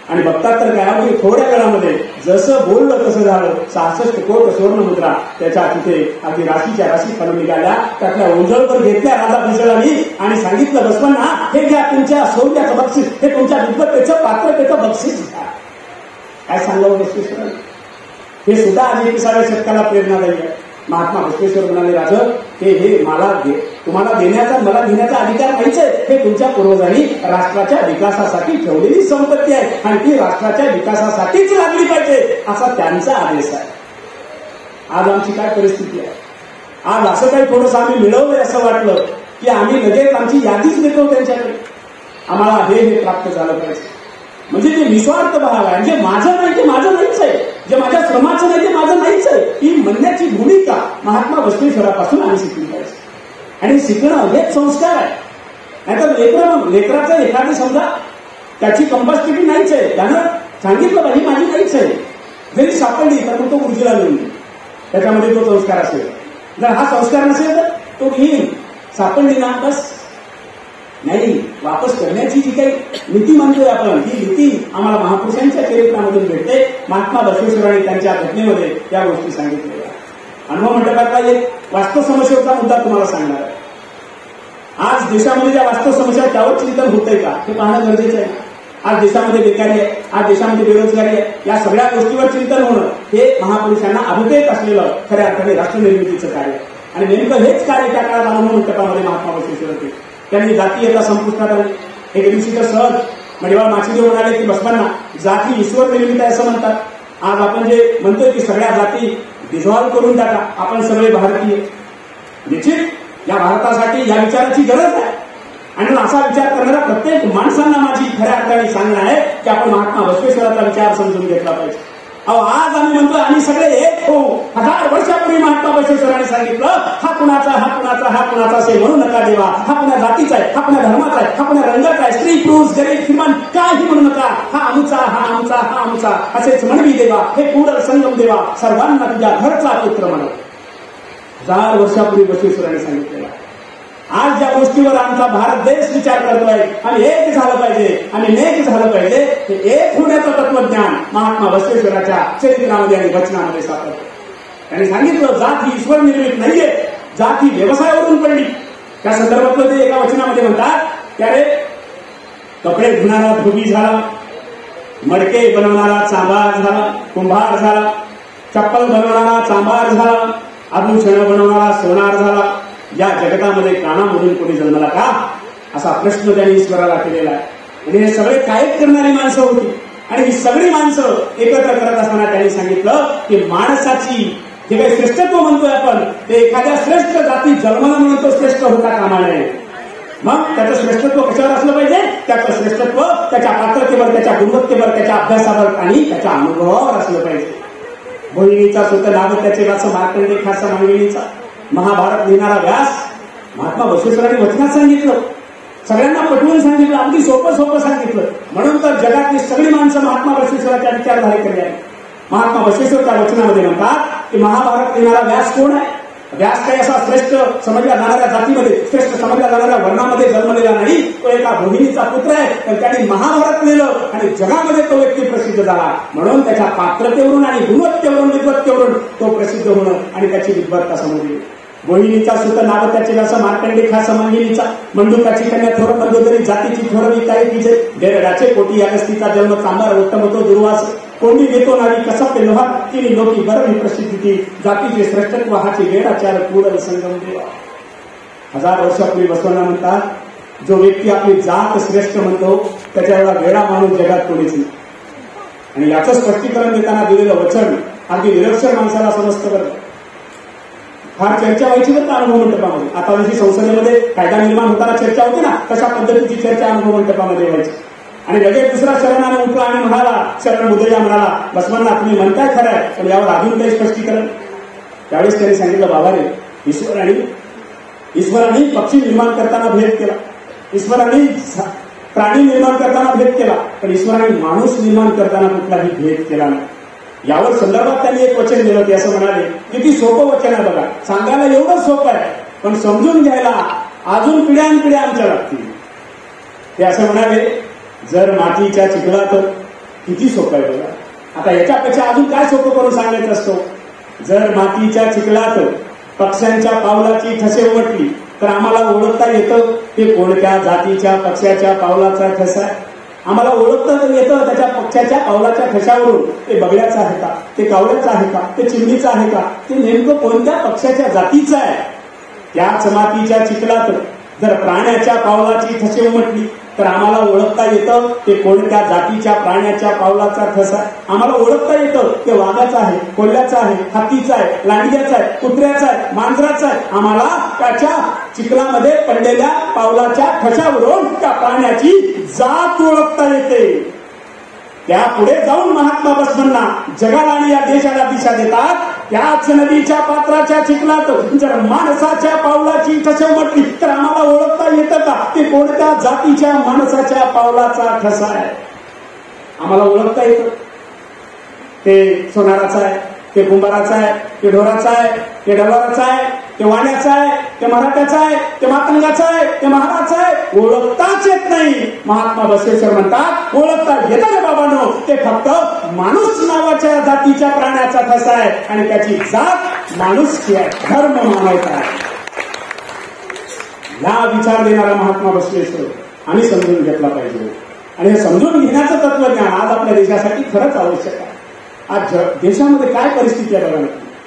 आणि बघतात तर काय अगदी थोड्या काळामध्ये जसं बोललं तसं झालं. 66 कोट सुवर्णमुद्रा त्याच्या तिथे अगदी राशीच्या राशी खालून निघाल्या. त्यातल्या ओंजळवर घेतल्या राजा बिजळांनी आणि सांगितलं बसवांना, हे घ्या तुमच्या शौर्याचं बक्षीस, हे तुमच्या विद्वत्तेचं पात्रतेचं बक्षीस काय सांगावं बसवेश्वरांनी. हे सुद्धा आज 21व्या शतकाला प्रेरणादायी आहे. महात्मा बसवेश्वर म्हणाले, राजं हे मला तुम्हाला देण्याचा मला घेण्याचा अधिकार नाहीच आहे. हे तुमच्या पूर्वजांनी राष्ट्राच्या विकासासाठी ठेवलेली संपत्ती आहे आणि ती राष्ट्राच्या विकासासाठीच लागली पाहिजे असा त्यांचा आदेश आहे. आज आमची काय परिस्थिती आहे? आज असं काही थोडंसं आम्ही मिळवलंय असं वाटलं की आम्ही लगेच आमची यादीच देतो त्यांच्याकडे. आम्हाला हे प्राप्त झालं पाहिजे. म्हणजे जे निस्वार्थ भाव आहे, जे माझं नाही ते माझं नाहीच आहे, जे माझ्या श्रमाचं नाही ते माझं नाहीच आहे, ही म्हणण्याची भूमिका महात्मा बसवेश्वरापासून आम्ही शिकली पाहिजे. आणि शिकणं हेच संस्कार आहे. नाहीतर लेकराचं एखादं समजा त्याची कंपॅसिटी नाहीच आहे, त्यानं सांगितलं पाहिजे माझी नाहीच आहे, जरी सापडली तर मग तो ऊर्जेला घेऊन येईल, त्याच्यामध्ये तो संस्कार असेल. जर हा संस्कार नसेल तर तो घेईल, सापडली ना बस नाही. वापस करण्याची जी काही नीती म्हणतोय आपण, ही नीती आम्हाला महापुरुषांच्या चरित्रामधून भेटते. महात्मा बसवेश्वरांनी त्यांच्या घटनेमध्ये या गोष्टी सांगितलेल्या. अनुभव मंडपातला एक वास्तव समस्येचा मुद्दा तुम्हाला सांगणार आहे. आज देशामध्ये ज्या वास्तव समस्या त्यावर चिंतन होतंय का हे पाहणं गरजेचं आहे. आज देशामध्ये बेकारी आहे, आज देशामध्ये बेरोजगारी आहे, या सगळ्या गोष्टीवर चिंतन होणं हे महापुरुषांना अभिप्रेत असलेलं खऱ्या अर्थाने राष्ट्रनिर्मितीचं कार्य आहे. आणि नेमकं हेच कार्य त्या काळात अनुभव मंडपामध्ये महात्मा बसवेश्वर होते. त्यांनी जातीयता संपुष्टात आली. एक दिवशी तर सहज मडिवाळ माचिदेव म्हणाले की बसवांना जाती ईश्वर निर्मित आहे असं म्हणतात. आज आपण जे म्हणतोय की सगळ्या जाती डिझॉल्व्ह करून टाका, आपण सगळे भारतीय. निश्चित या भारतासाठी या विचाराची गरज आहे. आणि असा विचार करणाऱ्या प्रत्येक माणसांना माझी खऱ्या अर्थाने सांगणं आहे की आपण महात्मा बसवेश्वराचा विचार समजून घेतला पाहिजे. आज आम्ही म्हणतो आम्ही सगळे एक होऊ. 1000 वर्षापूर्वी महात्मा बसवेश्वरांनी सांगितलं, हा कुणाचा हा कुणाचा हा कुणाचा असे म्हणू नका देवा. हा कुणा जातीचा आहे, हा कुणा धर्माचा आहे, हा कुणा रंगाचा आहे, स्त्री पुरुष गरीब श्रीमान काही म्हणू नका. हा आमचा हा आमचा हा आमचा असेच म्हणवी देवा. हे पूर्ण संगम देवा, सर्वांना तुझ्या घरचा पुत्र म्हणा. 1000 वर्षापूर्वी बसवेश्वरांनी सांगितलेला. आज ज्या गोष्टीवर आमचा भारत देश विचार करतोय, आम्ही एक झालं पाहिजे, आम्ही नेक झालं पाहिजे, हे एक होण्याचं तत्वज्ञान महात्मा बसवेश्वराच्या चरित्रामध्ये आणि वचनामध्ये सापडतं. त्यांनी सांगितलं जात ही ईश्वर निर्मित नाहीये, जात ही व्यवसायावरून पडली. त्या संदर्भातलं ते एका वचनामध्ये म्हणतात त्यारे कपडे धुणारा धोबी झाला, मडके बनवणारा चांभार झाला, कुंभार झाला, चप्पल बनवणारा चांभार झाला, आभूषण बनवणारा सोनार झाला. या जगतामध्ये कानामधून कोणी जन्मला का असा प्रश्न त्यांनी ईश्वराला केलेला आहे. म्हणजे हे सगळे कायद करणारी माणसं होती आणि ही सगळी माणसं एकत्र करत असताना त्यांनी सांगितलं की माणसाची जे काही श्रेष्ठत्व म्हणतोय आपण ते एखाद्या श्रेष्ठ जाती जन्मला म्हणून तो श्रेष्ठ होता कामा नये. मग त्याचं श्रेष्ठत्व कशावर असलं पाहिजे? त्याचं श्रेष्ठत्व त्याच्या पात्रतेवर, त्याच्या गुणवत्तेवर, त्याच्या अभ्यासावर आणि त्याच्या अनुभवावर असलं पाहिजे. मोहिनीचा सुत लागत त्याचे वाच मार्कंडे खासा मांडणीचा महाभारत लिहिणारा व्यास महात्मा बसवेश्वरांनी वचनात सांगितलं, सगळ्यांना पटवून सांगितलं, अगदी सोपं सांगितलं. म्हणून तर जगातली सगळी माणसं महात्मा बसवेश्वराच्या विचारधारेकडे आहे. महात्मा बसवेश्वर त्या वचनामध्ये म्हणतात की महाभारत लिहिणारा व्यास कोण आहे? व्यास काही असा श्रेष्ठ समजल्या जाणाऱ्या जातीमध्ये, श्रेष्ठ समजल्या जाणाऱ्या वर्णामध्ये जन्मलेला नाही. तो एका मोहिनीचा पुत्र आहे, पण त्यांनी महाभारत लिहिलं आणि जगामध्ये तो व्यक्ती प्रसिद्ध झाला. म्हणून त्याच्या पात्रतेवरून आणि गुणवत्तेवरून विद्वत्तेवरून तो प्रसिद्ध होणं आणि त्याची विद्वत्ता समजली. मोहिनीचा सुत नाव त्याचे व्यास मार्कंडे खास मंगिनीचा मंडुकाची कन्या थोर मंदोदरी जातीची थोरवी काय तिचे बेरडाचे पोटी अगस्तीचा जन्म चांभार उत्तम होतो दुर्वास कोणी घेतो नावी कसा ते लोहा तिने लोकी बरं प्रसिद्धी ती जातीचे श्रेष्ठत्व हाची वेळाचार पूर्ण संगम देवा. 1000 वर्षापूर्वी बसवांना म्हणतात जो व्यक्ती आपली जात श्रेष्ठ म्हणतो त्याच्या एवढा वेळा माणूस जगात कोणीच नाही. आणि याचं स्पष्टीकरण देताना दिलेलं वचन अगदी निरक्षर माणसाला समजतं. बरं फार चर्चा व्हायची बरं अनुभव मंडपामध्ये. आता जशी संसदेमध्ये कायदा निर्माण होताना चर्चा होती ना, तशा पद्धतीची चर्चा अनुभव मंडपामध्ये व्हायची. आणि लगेच दुसरा शरणाने उठला आणि म्हणाला, शरण उदया म्हणाला, बसवांना तुम्ही म्हणताय खरं आहे पण यावर अजून काही स्पष्टीकरण. त्यावेळेस त्यांनी सांगितलं बाबा रे, ईश्वरांनी पक्षी निर्माण करताना भेद केला, ईश्वरांनी प्राणी निर्माण करताना भेद केला, पण ईश्वरांनी माणूस निर्माण करताना कुठलाही भेद केला नाही. यावर संदर्भात त्यांनी एक वचन दिलं. ते असं म्हणाले किती सोपं वचन आहे बघा, सांगायला एवढं सोपं आहे पण समजून घ्यायला अजून पिढ्यानपिढ्या आमच्या लागतील. ते असं म्हणाले जर मातीच्या चिखलात, किती सोपं आहे बघा. आता याच्यापेक्षा अजून काय सोपं करून सांगायचं असतो. जर मातीच्या चिखलात पक्ष्यांच्या पावलाची ठसे उमटली तर आम्हाला ओळखता येतं ते कोणत्या जातीच्या पक्षाच्या पावलाचा ठसा आहे. आम्हाला ओळखता येतं त्याच्या पक्षाच्या पावलाच्या ठशावरून ते बगड्याचं आहे का, ते कावळ्याचं आहे का, ते चिमणीचं आहे का, ते नेमकं कोणत्या पक्षाच्या जातीचं आहे. त्याच मातीच्या चिखलात जर प्राण्याच्या पावलाची ठसे उमटली तर आम्हाला ओळखता येतं ते कोणत्या जातीच्या प्राण्याच्या पावलाचा ठसा. आम्हाला ओळखता येतं ते वाघाचं आहे, कोल्ह्याचं आहे, हत्तीचं आहे, लांडग्याचं आहे, कुत्र्याचं आहे, मांजराचं आहे. आम्हाला त्याच्या चिखलामध्ये पडलेल्या पावलाच्या ठशावरून त्या प्राण्याची जात ओळखता येते. त्यापुढे जाऊन महात्मा बसवांना जगाला आणि या देशाला दिशा देतात. त्याच नदीच्या पात्राच्या चिखलात जर माणसाच्या पावलाची ठसे उमटली तर आम्हाला ओळखता येतं का ते कोणत्या जातीच्या माणसाच्या पावलाचा ठसा आहे. आम्हाला ओळखता येतं ते सोनाराचा आहे, ते कुंभाराचा आहे, ते ढोराचा आहे, ते डवाराचा आहे, ते वाण्याचा आहे, ते मराठ्याचा आहे, ते मातंगाचा आहे, ते महाराचा आहे. ओळखताच येत नाही. महात्मा बसवेश्वर म्हणतात ओळखता येतं रे बाबांनो, ते फक्त माणूस नावाच्या जातीच्या प्राण्याचा ठसा आहे आणि त्याची जात माणुसकी आहे, धर्म मानवता आहे. या विचार देणारा महात्मा बसवेश्वर आम्ही समजून घेतला पाहिजे. आणि हे समजून घेण्याचं तत्वज्ञान आज आपल्या देशासाठी खरंच आवश्यक आहे. आज देशामध्ये काय परिस्थिती आहे बघा.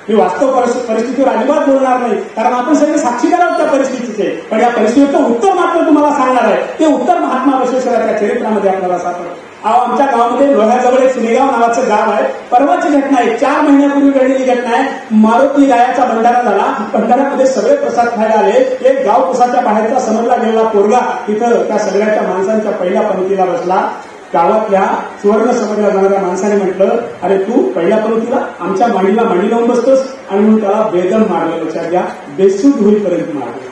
मी वास्तव परिस्थितीवर अजिबात बोलणार नाही, कारण आपण सगळे साक्षीदार आहोत त्या परिस्थितीचे. पण या परिस्थितीचं उत्तर मात्र तुम्हाला सांगणार आहे. ते उत्तर महात्मा बसवेश्वराच्या चरित्रामध्ये आपल्याला सापडतं. आमच्या गावामध्ये लोह्याजवळ एक सुनेगाव नावाचं गाव आहे. परवाची घटना आहे, 4 महिन्यापूर्वी घडलेली घटना आहे. मारुती गायाचा भंडारा झाला. भंडाऱ्यामध्ये सगळे प्रसाद खायला आले. एक गाव कुसाच्या बाहेरचा समजला गेलेला पोरगा तिथं त्या सगळ्याच्या माणसांच्या पहिल्या पंक्तीला बसला. गावातल्या सुवर्ण समजल्या जाणाऱ्या माणसाने म्हटलं, अरे तू पहिल्या पंक्तीला आमच्या मांडीला मांडी लावून बसतोस. आणि म्हणून त्याला बेदम मारलं. लक्षात घ्या, बेसूद होईपर्यंत मारलं.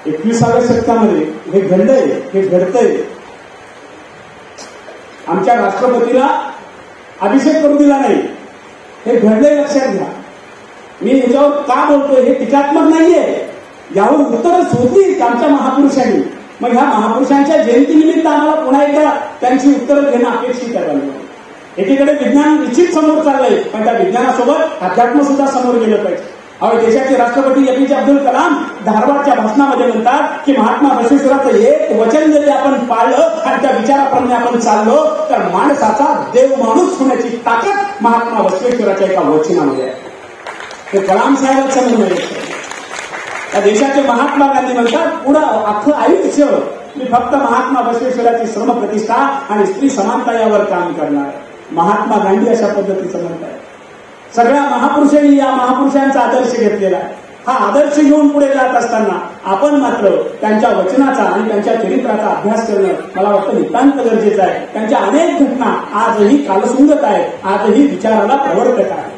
21व्या शतकामध्ये हे घडलंय, हे घडतंय. आमच्या राष्ट्रपतीला अभिषेक करू दिला नाही, हे घडलंय, लक्षात घ्या. मी ह्याच्यावर का बोलतोय हे टीकात्मक नाहीये. यावर उत्तरं शोधली आमच्या महापुरुषांनी. मग ह्या महापुरुषांच्या जयंतीनिमित्त आम्हाला पुन्हा एकदा त्यांची उत्तरं घेणं अपेक्षित आहे. एकीकडे विज्ञान निश्चित समोर चाललंय, पण त्या विज्ञानासोबत अध्यात्म सुद्धा समोर गेलं पाहिजे. अहो, देशाचे राष्ट्रपती APJ अब्दुल कलाम धारवाडच्या भाषणामध्ये म्हणतात की महात्मा बसवेश्वराचं एक वचन जरी आपण पाळलं आणि त्या विचाराप्रमाणे आपण चाललो तर माणसाचा देव माणूस होण्याची ताकद महात्मा बसवेश्वराच्या एका वचनामध्ये आहे. ते कलाम साहेबांचं म्हणणं आहे. त्या देशाचे महात्मा गांधी म्हणतात पुढं अख्खं आयुष्य मी फक्त महात्मा बसवेश्वराची श्रम प्रतिष्ठा आणि स्त्री समानता यावर काम करणार. महात्मा गांधी अशा पद्धतीचं म्हणतात. सगळ्या महापुरुषांनी या महापुरुषांचा आदर्श घेतलेला आहे. हा आदर्श घेऊन पुढे जात असताना आपण मात्र त्यांच्या वचनाचा आणि त्यांच्या चरित्राचा अभ्यास करणं मला वाटतं नितांत गरजेचं आहे. त्यांच्या अनेक घटना आजही कालसंगत आहेत, आजही विचाराला प्रवर्तक आहेत.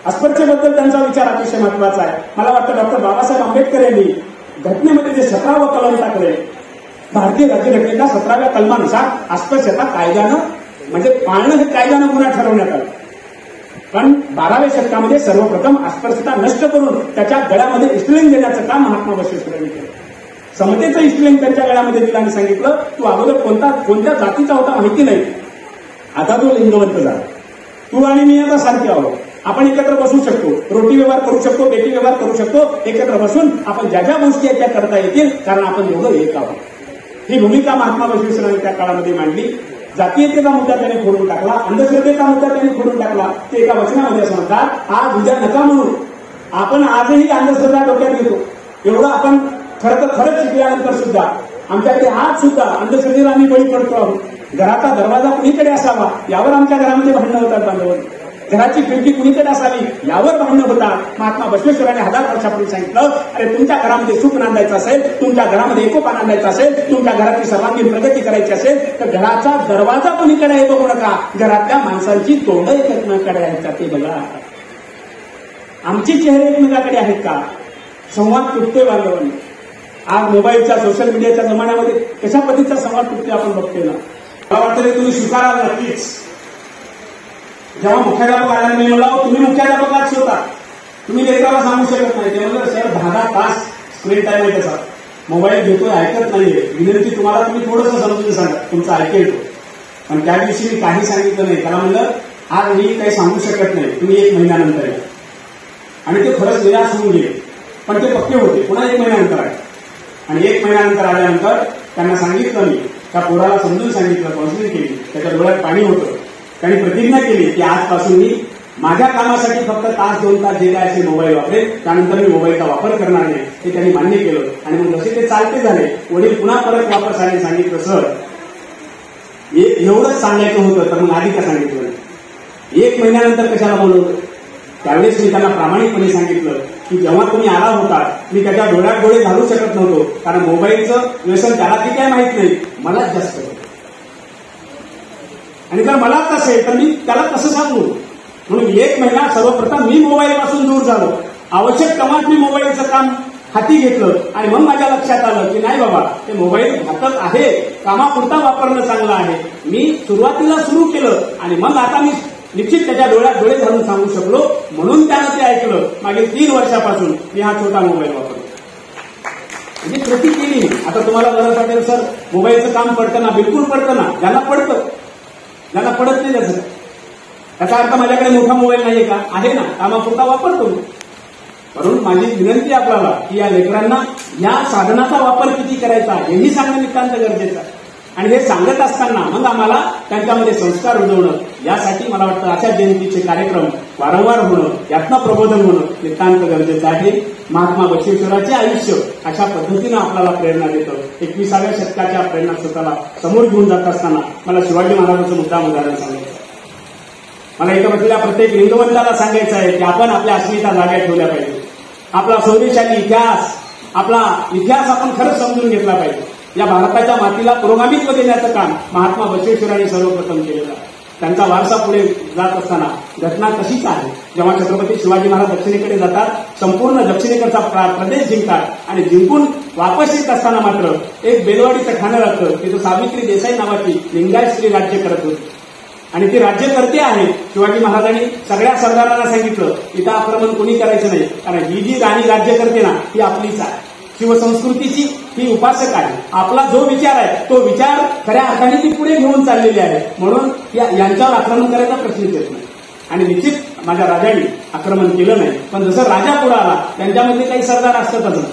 अस्पृश्यतेबद्दल त्यांचा विचार अतिशय महत्वाचा आहे. मला वाटतं डॉक्टर बाबासाहेब आंबेडकर यांनी घटनेमध्ये जे 17वं कलम टाकले, भारतीय राज्यघटनेच्या 17व्या कलमानुसार अस्पृश्यता कायद्यानं म्हणजे पाळणं हे कायद्यानं गुन्हा ठरवण्यात आलं. पण 12व्या शतकामध्ये सर्वप्रथम अस्पृश्यता नष्ट करून त्याच्या गळ्यामध्ये इस्टलिंग देण्याचं काम महात्मा बसवेश्वरांनी केलं. समतेचं इस्टलिंग त्यांच्या गळ्यामध्ये दिलं आणि सांगितलं तू अगोदर कोणत्या जातीचा होता माहिती नाही, आता तो लिंगवंत झाला. तू आणि मी आता सारखे आहोत. आपण एकत्र बसू शकतो, रोटी व्यवहार करू शकतो, बेटी व्यवहार करू शकतो. एकत्र बसून आपण ज्या ज्या गोष्टी आहेत त्या करता येतील, कारण आपण दोघं एक आहोत. ही भूमिका महात्मा बसवेश्वरांनी त्या काळामध्ये मांडली. जातीयतेचा मुद्दा त्याने खोडून टाकला, अंधश्रद्धेचा मुद्दा त्याने खोडून टाकला. ते एका वचनामध्ये असं म्हणतात, आज उद्या नका म्हणून आपण आजही अंधश्रद्धा डोक्यात घेतो. एवढं आपण खरंच शिकल्यानंतर सुद्धा आमच्याकडे आज सुद्धा अंधश्रद्धेला आम्ही बळी पडतो आहोत. घराचा दरवाजा कुणीकडे असावा यावर आमच्या घरामध्ये भांडणं होतात बांधव. घराची खिडकी कुणीकडे असावी यावर भांडणं होतात. महात्मा बसवेश्वरांनी 1000 वर्षापूर्वी सांगितलं, अरे तुमच्या घरामध्ये सुख नांदायचं असेल, तुमच्या घरामध्ये एकोपा नांदायचा असेल, तुमच्या घराची सर्वांगीण प्रगती करायची असेल तर घराचा दरवाजा कुणीकडे आहे बघू नका, घरातल्या माणसांची तोंड एकमेकांकडे आहेत का ते बघा. आमचे चेहरे एकमेकांकडे आहेत का? संवाद तुटतोय बांधवांनी. आज मोबाईलच्या सोशल मीडियाच्या जमान्यामध्ये कशा पद्धतीचा संवाद तुटतोय आपण बघतोय ना. मला वाटतं तुम्ही स्वीकाराल नक्कीच. जेव्हा मुख्याध्यापक आल्याने मी म्हणला तुम्ही मुख्याध्यापकाच होता, तुम्ही लेकराला सांगू शकत नाही. ते म्हणलं सर 10 तास स्क्रीन टाइम आहे त्याचा, मोबाईल घेतोय ऐकत नाहीये, विनंती तुम्हाला तुम्ही थोडंसं समजून सांगा, तुमचं ऐकेल तो. पण त्या दिवशी मी काही सांगितलं नाही. त्याला म्हणलं आज मी काही सांगू शकत नाही, तुम्ही 1 महिन्यानंतर या. आणि ते खरंच निराश होऊन गेले. पण ते पक्के होते. पुन्हा 1 महिन्यानंतर आले आणि 1 महिन्यानंतर आल्यानंतर त्यांना सांगितलं, मी त्या पोराला समजून सांगितलं, काउन्सिलिंग केली, त्याच्या डोळ्यात पाणी होतं. त्यांनी प्रतिज्ञा केली की आजपासून मी माझ्या कामासाठी फक्त तास 2 तास जे काय असे मोबाईल वापरेल, त्यानंतर मी मोबाईलचा वापर करणार नाही. हे त्यांनी मान्य केलं आणि मग जसे ते चालते झाले, वडील पुन्हा परत वापस आले. सांगितलं, सर एवढंच सांगायचं होतं तर मग आधी का सांगितलं नाही, 1 महिन्यानंतर कशाला बोलवलं. त्यावेळेस मी त्यांना प्रामाणिकपणे सांगितलं की जेव्हा तुम्ही आला होता मी त्याच्या डोळ्यात डोळे घालू शकत नव्हतो, कारण मोबाईलचं व्यसन त्याला ती काय माहित नाही, मलाच जास्त होतं. आणि जर मलाच असेल तर मी त्याला कसं सांगू. म्हणून 1 महिना सर्वप्रथम मी मोबाईल पासून दूर झालो. आवश्यक कामात मी मोबाईलचं काम हाती घेतलं आणि मग माझ्या लक्षात आलं की नाही बाबा, ते मोबाईल घातक आहे, कामापुरता वापरणं चांगलं आहे. मी सुरुवातीला सुरू केलं आणि मग आता मी निश्चित त्याच्या डोळ्यात डोळे घालून सांगू शकलो, म्हणून त्यानं ते ऐकलं. मागील 3 वर्षापासून मी हा छोटा मोबाईल वापरतो. म्हणजे कृती केली. आता तुम्हाला बरं वाटेल, सर मोबाईलचं काम पडतं ना, बिलकुल पडतं ना. ज्यांना पडतं, ज्यांना पडत नाही त्याचा अर्थ माझ्याकडे मोठा मोबाईल नाहीये का, आहे ना, कामापुरता वापरतो. म्हणून माझी विनंती आपल्याला की या लेकरांना या साधनाचा वापर किती करायचा हेही सांगणं नितांत गरजेचं आहे. आणि हे सांगत असताना मग आम्हाला त्यांच्यामध्ये संस्कार रुजवणं, यासाठी मला वाटतं अशा जयंतीचे कार्यक्रम वारंवार होणं, यातनं प्रबोधन होणं नितांत गरजेचं आहे. महात्मा बसवेश्वराचे आयुष्य अशा पद्धतीनं आपल्याला प्रेरणा देतं. 21व्या शतकाच्या प्रेरणा स्वतःला समोर घेऊन जात असताना मला शिवाजी महाराजांचं मुद्दाम उदाहरण सांगायचं. मला इथं बसलेल्या प्रत्येक लिंगवंताला सांगायचं आहे की आपण आपल्या अस्मिता जाग्यात ठेवल्या पाहिजे. आपला स्वदेशाची इतिहास, आपला इतिहास आपण खरंच समजून घेतला पाहिजे. या भारताच्या मातीला पुरोगामित्व देण्याचं काम महात्मा बसवेश्वरांनी सर्वप्रथम केलेलं आहे. त्यांचा वारसा पुढे जात असताना घटना तशीच आहे. जेव्हा छत्रपती शिवाजी महाराज दक्षिणेकडे जातात, संपूर्ण दक्षिणेकडचा प्रदेश जिंकतात आणि जिंकून वापस येत असताना मात्र एक बेलवाडीचं ठाणं लागतं. तिथं सावित्री देसाई नावाची लिंगायत स्त्री राज्य करत होती आणि ती राज्यकर्ते आहे. शिवाजी महाराजांनी सगळ्या सरदारांना सांगितलं, इथं आक्रमण कोणी करायचं नाही, कारण ही जी राणी राज्य करते ना ती आपलीच आहे, शिवसंस्कृतीची ही उपासक आहे. आपला जो विचार आहे तो विचार खऱ्या अर्थाने ती पुढे घेऊन चाललेली आहे. म्हणून यांच्यावर आक्रमण करायचा प्रश्नच येत नाही. आणि निश्चित माझ्या राजांनी आक्रमण केलं नाही, पण जसं राजा पुढे आला त्यांच्यामध्ये काही सरदार असतातच ना.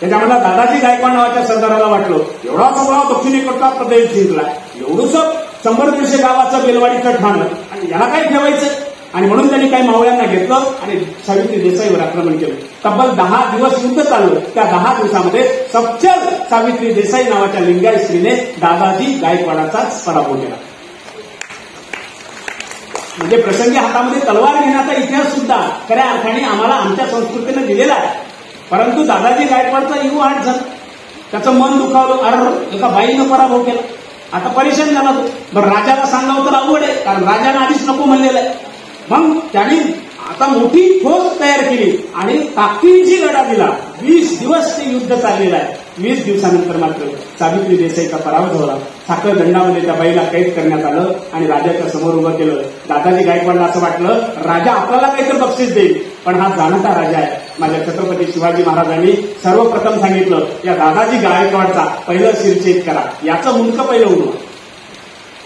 त्याच्यामध्ये दादाजी गायकवाड नावाच्या सरदाराला वाटलं एवढा सगळा दक्षिणेकडचा प्रदेश जिंकला, एवढंसं 100-150 गावाचं बेलवाडीचं ठाणं आणि याला काय ठेवायचं. आणि म्हणून त्यांनी काही मावळ्यांना घेतलं आणि सावित्री देसाईवर आक्रमण केलं. तब्बल 10 दिवस युद्ध चाललं. त्या 10 दिवसामध्ये सपचल सावित्री देसाई नावाच्या लिंगायत स्त्रीने दादाजी गायकवाडाचाच पराभव केला. म्हणजे प्रसंगी हातामध्ये तलवार घेण्याचा इतिहास सुद्धा खऱ्या अर्थाने आम्हाला आमच्या संस्कृतीने दिलेला आहे. परंतु दादाजी गायकवाडचा युवा आठ झाला, त्याचं मन दुखावलं. अरे एका बाईनं पराभव केला, आता परेशान झाला तो. बरं राजाला सांगावं तर अवघड आहे, कारण राजानं आधीच नको म्हणलेलं आहे. मग त्याने आता मोठी फौज तयार केली आणि ताकदीची लढा दिला. 20 दिवस ते युद्ध चाललेलं आहे. 20 दिवसानंतर मात्र सावित्री देसाईचा पराभव झाला. साखर दंडामध्ये त्या बाईला कैद करण्यात आलं आणि राजाच्या समोर उभं केलं. दादाजी गायकवाडला असं वाटलं राजा आपल्याला काहीतरी बक्षीस देईल, पण हा जाणता राजा आहे. माझ्या छत्रपती शिवाजी महाराजांनी सर्वप्रथम सांगितलं या दादाजी गायकवाडचा पहिलं शिरछेद करा, याचं मुंडकं पहिलं उडवा,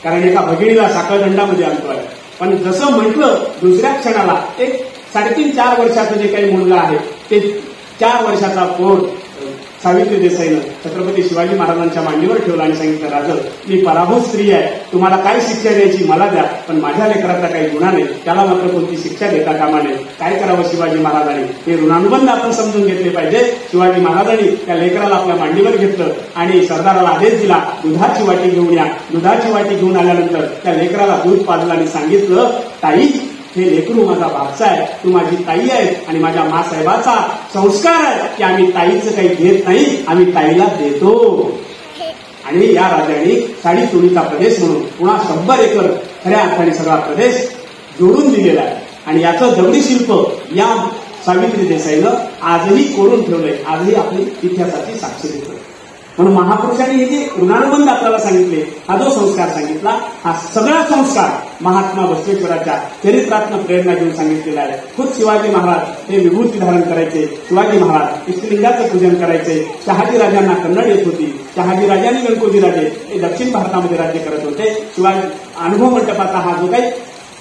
कारण एका भगिनीला साखर दंडामध्ये आणतो आहे. पण जसं म्हटलं दुसऱ्या क्षणाला एक 3.5-4 वर्षाचं जे काही मुलगा आहे ते 4 वर्षाचा पोट सावित्री देसाईनं छत्रपती शिवाजी महाराजांच्या मांडीवर ठेवला आणि सांगितलं राजा मी पराभूत स्त्री आहे, तुम्हाला काय शिक्षा द्यायची मला द्या, पण माझ्या लेकराचा काही गुन्हा नाही, त्याला मात्र कोणती शिक्षा देता कामा नये. काय करावं शिवाजी महाराजांनी, हे ऋणानुबंध आपण समजून घेतले पाहिजे. शिवाजी महाराजांनी त्या लेकराला आपल्या मांडीवर घेतलं आणि सरदाराला आदेश दिला दुधाची वाटी घेऊन या. दुधाची वाटी घेऊन आल्यानंतर त्या लेकराला दूध पाजलं आणि सांगितलं ताई हे लेकरू माझा भाचा आहे, तू माझी ताई आहे आणि माझ्या मासाहेबाचा संस्कार आहे की आम्ही ताईचं काही घेत नाही, आम्ही ताईला देतो. आणि या राजाने साडी चोळीचा प्रदेश म्हणून पुन्हा 100 एकर खऱ्या अर्थाने सगळा प्रदेश जोडून दिलेला आहे. आणि याचं दगडी शिल्प या सावित्री देसाईनं आजही कोरून ठेवलंय, आजही आपली इतिहासाची साक्ष देतोय. म्हणून महापुरुषांनी हे जे ऋणानुबंध आपल्याला सांगितले, हा जो संस्कार सांगितला, हा सगळा संस्कार महात्मा बसवेश्वराच्या चरित्रातनं प्रेरणा घेऊन सांगितलेला आहे. खुद शिवाजी महाराज हे विभूती धारण करायचे, शिवाजी महाराज इष्टलिंगाचं पूजन करायचे. शहाजी राजांना कन्नड येत होती, शहाजी राजांनी गणपती राजे हे दक्षिण भारतामध्ये राज्य करत होते. शिवाजी अनुभव मंडपाचा हा जो काही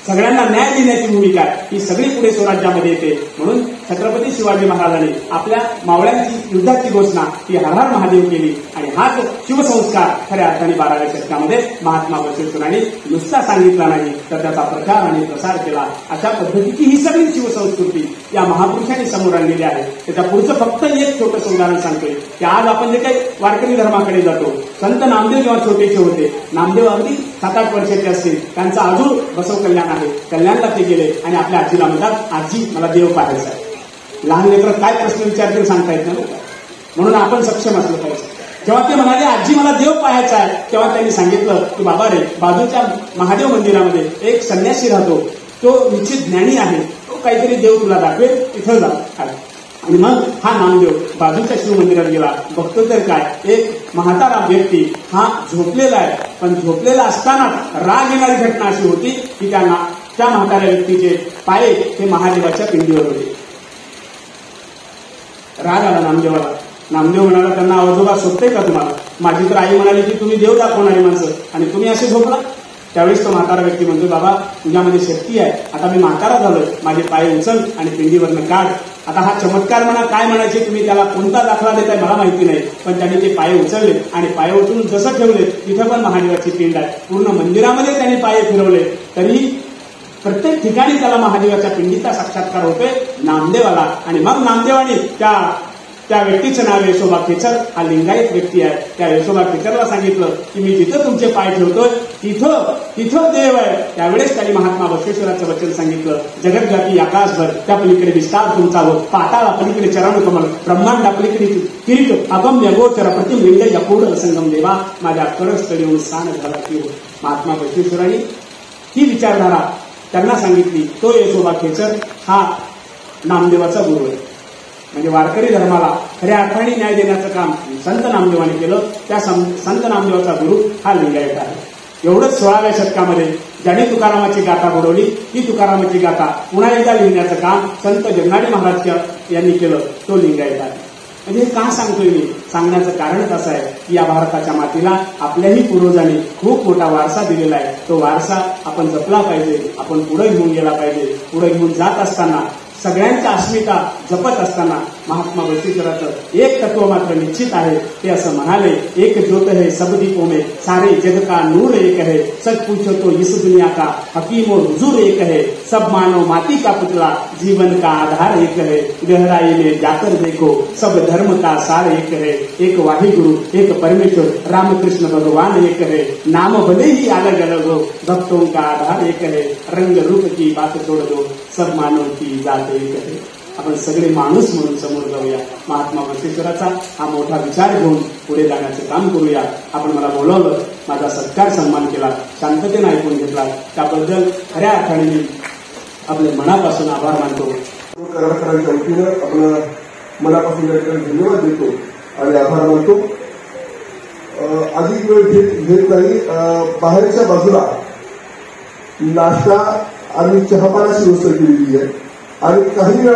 सगळ्यांना न्याय देण्याची भूमिका ही सगळी पुढे स्वराज्यामध्ये येते. म्हणून छत्रपती शिवाजी महाराजांनी आपल्या मावळ्यांची युद्धाची घोषणा ही हर हर महादेव केली आणि हाच शिवसंस्कार खऱ्या अर्थाने 12व्या शतकामध्ये महात्मा बसवेश्वरांनी नुसता सांगितला नाही तर त्याचा प्रचार आणि प्रसार केला. अशा पद्धतीची ही सगळी शिवसंस्कृती या महापुरुषांनी समोर आणलेली आहे. त्याच्या पुढचं फक्त एक छोटंसं उदाहरण सांगतोय की आज आपण जे काही वारकरी धर्माकडे जातो, संत नामदेव जेव्हा छोटेसे होते, नामदेव अगदी 7-8 वर्षाचे असतील, त्यांचा अजून बसव कल्याण आहे, कल्याणला ते गेले आणि आपल्या आजीला म्हणतात, आजी मला देव पाहायचा आहे. लहान लेकरं काय प्रश्न विचारतील सांगता येत नाही, म्हणून आपण सक्षम असलं पाहिजे. जेव्हा ते म्हणाले आजी मला देव पाहायचा आहे, तेव्हा त्यांनी सांगितलं की बाबा रे, बाजूच्या महादेव मंदिरामध्ये एक संन्यासी राहतो, तो निश्चित ज्ञानी आहे, तो काहीतरी देव तुला दाखवेल, तिथं जा. आणि मग हा नामदेव बाजूच्या शिव मंदिरात गेला. बघतो तर काय, एक म्हातारा व्यक्ती हा झोपलेला आहे, पण झोपलेला असताना राग येणारी घटना अशी होती की त्या म्हाताऱ्या व्यक्तीचे पाय हे महादेवाच्या पिंडीवर होते. राग आला नामदेवाला. नामदेव म्हणाला त्यांना, आजोबा सोपते का तुम्हाला? माझी तर आई म्हणाली की तुम्ही देव दाखवणारी माणसं आणि तुम्ही असे झोपला. त्यावेळेस तो म्हातारा व्यक्ती म्हणतो, बाबा तुझ्यामध्ये शक्ती आहे, आता मी म्हातारा झालोय, माझे पाय उचल आणि पिंडीवरनं काढ. आता हा चमत्कार म्हणा काय म्हणायचे तुम्ही, त्याला कोणता दाखला देताय मला माहिती नाही, पण त्यांनी ते पाय उचलले आणि पाय उचलून जसं ठेवले तिथं पण महादेवाची पिंड आहे. पूर्ण मंदिरामध्ये त्यांनी पाय फिरवले तरी प्रत्येक ठिकाणी त्याला महादेवाच्या पिंडीचा साक्षात्कार होतोय नामदेवाला. आणि मग नामदेवाने त्या व्यक्तीचं नाव यशोबा खेचर, हा लिंगायत व्यक्ती आहे, त्या यशोबा खेचरला सांगितलं की मी जिथं तुमचे पाय ठेवतोय तिथं देव आहे. त्यावेळेस त्यांनी महात्मा बसवेश्वराचं वचन सांगितलं, जगतव्यापी आकाशभर, त्या पलीकडे विस्तार तुमचा हो, पाताळा पलीकडे चरण कमल, ब्रह्मांडा पलीकडे किरीट, अगम्य गोचर प्रतिम लिंग यपूड संगम देवा, माझ्या करस्थळी येऊन स्थान झाला की हो. महात्मा बसवेश्वरांनी ही विचारधारा त्यांना सांगितली. तो यशोबा खेचर हा नामदेवाचा गुरु आहे. म्हणजे वारकरी धर्माला खऱ्या अर्थाने न्याय देण्याचं काम संत नामदेवाने केलं. त्या संत नामदेवाचा गुरु हा लिंगायत आहे. एवढंच 16व्या शतकामध्ये ज्याने तुकारामाची गाथा घडवली, ही तुकारामाची गाथा पुन्हा एकदा लिहिण्याचं काम संत जगनाडे महाराज यांनी केलं, तो लिंगायत आहे. म्हणजे हे का सांगतोय मी? सांगण्याचं कारणच असं आहे की या भारताच्या मातीला आपल्याही पूर्वजांनी खूप मोठा वारसा दिलेला आहे. तो वारसा आपण जपला पाहिजे, आपण पुढे घेऊन गेला पाहिजे. पुढे घेऊन जात असताना, सगळ्यांच्या अस्मिता जपत असताना महात्मा बसवेश्वराचं एक तत्व मात्र निश्चित आहे. ते असं म्हणाले, एक ज्योत है सब दीपों में, सारे जग का नूर एक है, सच पूछो तो इस दुनिया का हकीम और हुजूर एक है, सब मानव माटी का पुतला, जीवन का आधार एक है, गहराई में जाकर देखो सब धर्म का सार एक है, एक वाहिगुरु एक परमेश्वर रामकृष्ण भगवान एक है, नाम भले ही अलग अलग हो, भक्तों का आधार एक है, रंग रूप की बात छोड़ दो, सब मानव की जात एक है. आपण सगळे माणूस म्हणून समोर जाऊया. महात्मा बसवेश्वराचा हा मोठा विचार घेऊन पुढे जाण्याचं काम करूया. आपण मला बोलावलं, माझा सत्कार सन्मान केला, शांततेने ऐकून घेतला, त्याबद्दल खऱ्या अर्थाने मी आपल्या मनापासून आभार मानतो. कर्नाटकांच्या वतीनं आपलं मनापासून धन्यवाद देतो आणि आभार मानतो. अधिक वेळ घेत नाही. बाहेरच्या बाजूला नाश्ता आणि चहापानाची व्यवस्था केलेली आहे आणि काही वेळा